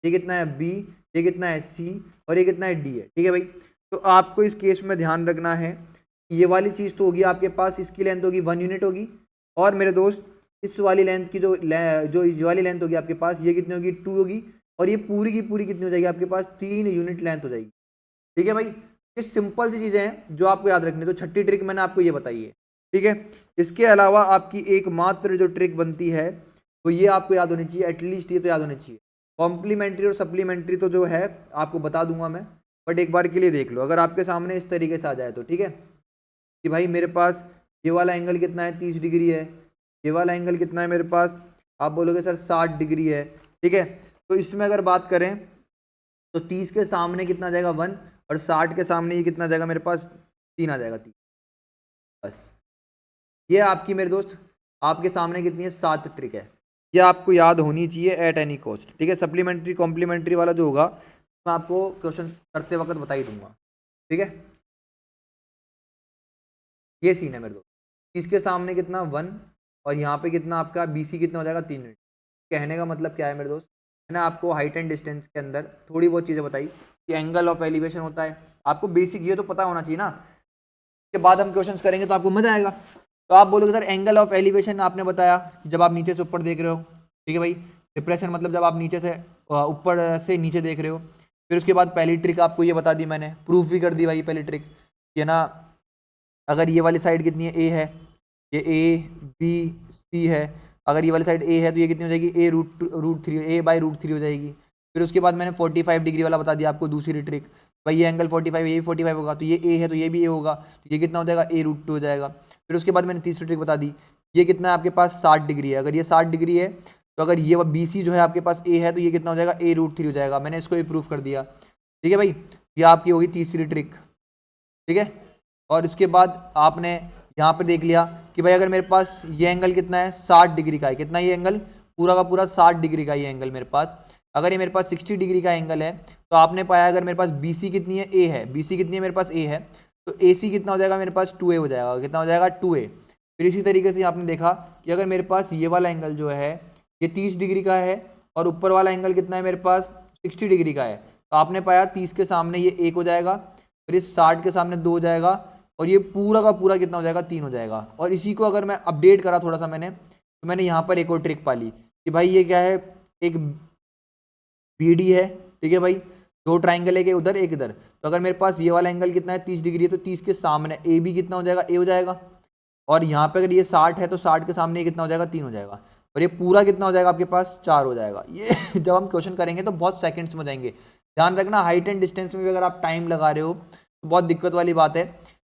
ये कितना है बी, ये कितना है सी, और ये कितना है डी है, ठीक है भाई। तो आपको इस केस में ध्यान रखना है, ये वाली चीज़ तो होगी आपके पास, इसकी लेंथ होगी 1 यूनिट होगी, और मेरे दोस्त इस वाली लेंथ की जो इस वाली लेंथ होगी आपके पास ये कितनी होगी 2 होगी, और ये पूरी की पूरी कितनी हो जाएगी आपके पास 3 यूनिट लेंथ हो जाएगी, ठीक है भाई। ये सिंपल सी चीज़ें हैं जो आपको याद रखनी है। तो छठी ट्रिक मैंने आपको ये बताई है, ठीक है। इसके अलावा आपकी एकमात्र जो ट्रिक बनती है तो ये आपको याद होनी चाहिए, एटलीस्ट ये तो याद होनी चाहिए। कॉम्प्लीमेंट्री और सप्लीमेंट्री तो जो है आपको बता दूंगा मैं, बट एक बार के लिए देख लो, अगर आपके सामने इस तरीके से आ जाए तो, ठीक है, कि भाई मेरे पास ये वाला एंगल कितना है 30 डिग्री है, ये वाला एंगल कितना है मेरे पास, आप बोलोगे सर 60 डिग्री है, ठीक है। तो इसमें अगर बात करें तो 30 के सामने कितना आ जाएगा 1, और 60 के सामने ये कितना आ जाएगा मेरे पास 3 आ जाएगा 3। बस ये आपकी मेरे दोस्त आपके सामने कितनी है 7 ट्रिक है, ये आपको याद होनी चाहिए एट एनी कॉस्ट, ठीक है। सप्लीमेंट्री कॉम्प्लीमेंट्री वाला जो होगा मैं आपको क्वेश्चन करते वक्त बता ही दूंगा, ठीक है। ये सीन है मेरे दोस्त, 30 के सामने कितना 1, और यहाँ पे कितना आपका BC कितना हो जाएगा 3 यूनिट। कहने का मतलब क्या है मेरे दोस्त, मैंने आपको हाइट एंड डिस्टेंस के अंदर थोड़ी बहुत चीज़ें बताई कि एंगल ऑफ एलिवेशन होता है, आपको बेसिक ये तो पता होना चाहिए ना, के बाद हम क्वेश्चंस करेंगे तो आपको मजा आएगा। तो आप बोलोगे सर एंगल ऑफ एलिवेशन आपने बताया कि जब आप नीचे से ऊपर देख रहे हो, ठीक है भाई। डिप्रेशन मतलब जब आप नीचे से ऊपर से नीचे देख रहे हो। फिर उसके बाद पहली ट्रिक आपको ये बता दी मैंने, प्रूफ भी कर दी भाई पहली ट्रिक, ये ना अगर ये वाली साइड कितनी है A है, ये A B C है, अगर ये वाली साइड A है तो ये कितनी हो जाएगी A√3 A/√3 हो जाएगी। फिर उसके बाद मैंने 45 डिग्री वाला बता दिया आपको दूसरी ट्रिक, भाई ये एंगल 45 ये भी 45 होगा, तो ये A है तो ये भी A होगा, तो ये कितना हो जाएगा A√2 हो जाएगा। फिर उसके बाद मैंने तीसरी ट्रिक बता दी, ये कितना है आपके पास 60 डिग्री है, अगर ये 60 डिग्री है तो अगर ये BC जो है आपके पास A है तो ये कितना हो जाएगा A√3 हो जाएगा। मैंने इसको भी प्रूफ कर दिया, ठीक है भाई। ये आपकी होगी तीसरी ट्रिक, ठीक है। और उसके बाद आपने यहाँ पर देख लिया कि भाई अगर मेरे पास ये एंगल कितना है 60 डिग्री का है, कितना ये एंगल पूरा का पूरा 60 डिग्री का ये एंगल मेरे पास, अगर ये मेरे पास 60 डिग्री का एंगल है तो आपने पाया अगर मेरे पास BC कितनी है A है, BC कितनी है मेरे पास A है, तो AC कितना हो जाएगा मेरे पास 2A हो जाएगा, कितना हो जाएगा 2A। फिर इसी तरीके से आपने देखा कि अगर मेरे पास ये वाला एंगल जो है ये 30 डिग्री का है और ऊपर वाला एंगल कितना है मेरे पास 60 डिग्री का है, तो आपने पाया 30 के सामने ये 1 हो जाएगा, और ये 60 के सामने 2 हो जाएगा और ये पूरा का पूरा कितना हो जाएगा 3 हो जाएगा। और इसी को अगर मैं अपडेट करा थोड़ा सा मैंने, तो मैंने यहाँ पर एक और ट्रिक पाली कि भाई ये क्या है, एक BD है, ठीक है भाई, 2 ट्राइंगल है, उधर एक इधर। तो अगर मेरे पास ये वाला एंगल कितना है 30 डिग्री है, तो 30 के सामने AB कितना हो जाएगा, A हो जाएगा। और यहाँ पे अगर ये 60 है तो 60 के सामने कितना हो जाएगा, 3 हो जाएगा। और ये पूरा कितना हो जाएगा आपके पास, 4 हो जाएगा। ये जब हम क्वेश्चन करेंगे तो बहुत सेकंड्स में हो जाएंगे। ध्यान रखना हाइट एंड डिस्टेंस में भी अगर आप टाइम लगा रहे हो तो बहुत दिक्कत वाली बात है।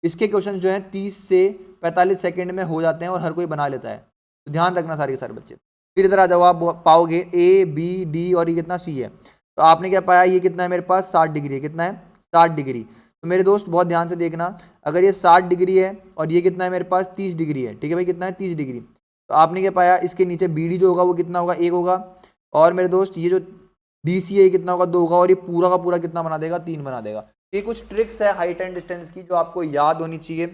इसके क्वेश्चन जो हैं 30 से 45 सेकंड में हो जाते हैं और हर कोई बना लेता है, तो ध्यान रखना सारे के सारे बच्चे। फिर इधर आ जाओ, आप पाओगे ABD और ये कितना C है। तो आपने क्या पाया, ये कितना है मेरे पास 60 डिग्री है, कितना है 60 डिग्री। तो मेरे दोस्त बहुत ध्यान से देखना, अगर ये 60 डिग्री है और ये कितना है मेरे पास 30 डिग्री है, ठीक है भाई, कितना है 30 डिग्री। तो आपने क्या पाया, इसके नीचे BD जो होगा वो कितना होगा, 1 होगा। और मेरे दोस्त ये जो DC है ये कितना होगा, 2 होगा। और ये पूरा का पूरा कितना बना देगा, 3 बना देगा। ये कुछ ट्रिक्स है हाइट एंड डिस्टेंस की जो आपको याद होनी चाहिए।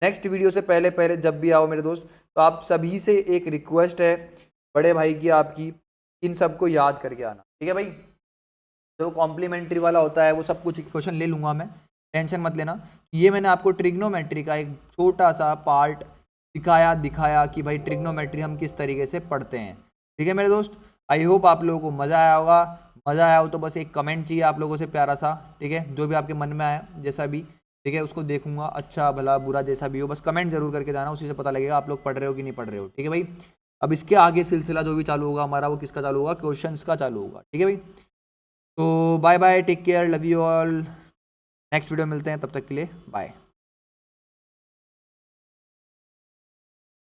नेक्स्ट वीडियो से पहले पहले जब भी आओ मेरे दोस्त, तो आप सभी से एक रिक्वेस्ट है बड़े भाई की आपकी, इन सबको याद करके आना, ठीक है भाई। जो कॉम्प्लीमेंट्री वाला होता है वो सब कुछ क्वेश्चन ले लूँगा मैं, टेंशन मत लेना। ये मैंने आपको ट्रिग्नोमेट्री का एक छोटा सा पार्ट दिखाया कि भाई ट्रिग्नोमेट्री हम किस तरीके से पढ़ते हैं, ठीक है मेरे दोस्त। आई होप आप लोगों को मज़ा आया होगा। मज़ा आया हो तो बस एक कमेंट चाहिए आप लोगों से प्यारा सा, ठीक है, जो भी आपके मन में आया जैसा भी, ठीक है, उसको देखूंगा, अच्छा भला बुरा जैसा भी हो, बस कमेंट जरूर करके जाना, उसी से पता लगेगा आप लोग पढ़ रहे हो कि नहीं पढ़ रहे हो, ठीक है भाई। अब इसके आगे सिलसिला जो भी चालू होगा हमारा, वो किसका चालू होगा, क्वेश्चंस का चालू होगा, ठीक है भाई। तो bye bye, take care, love you all. Next video मिलते हैं, तब तक के लिए बाय।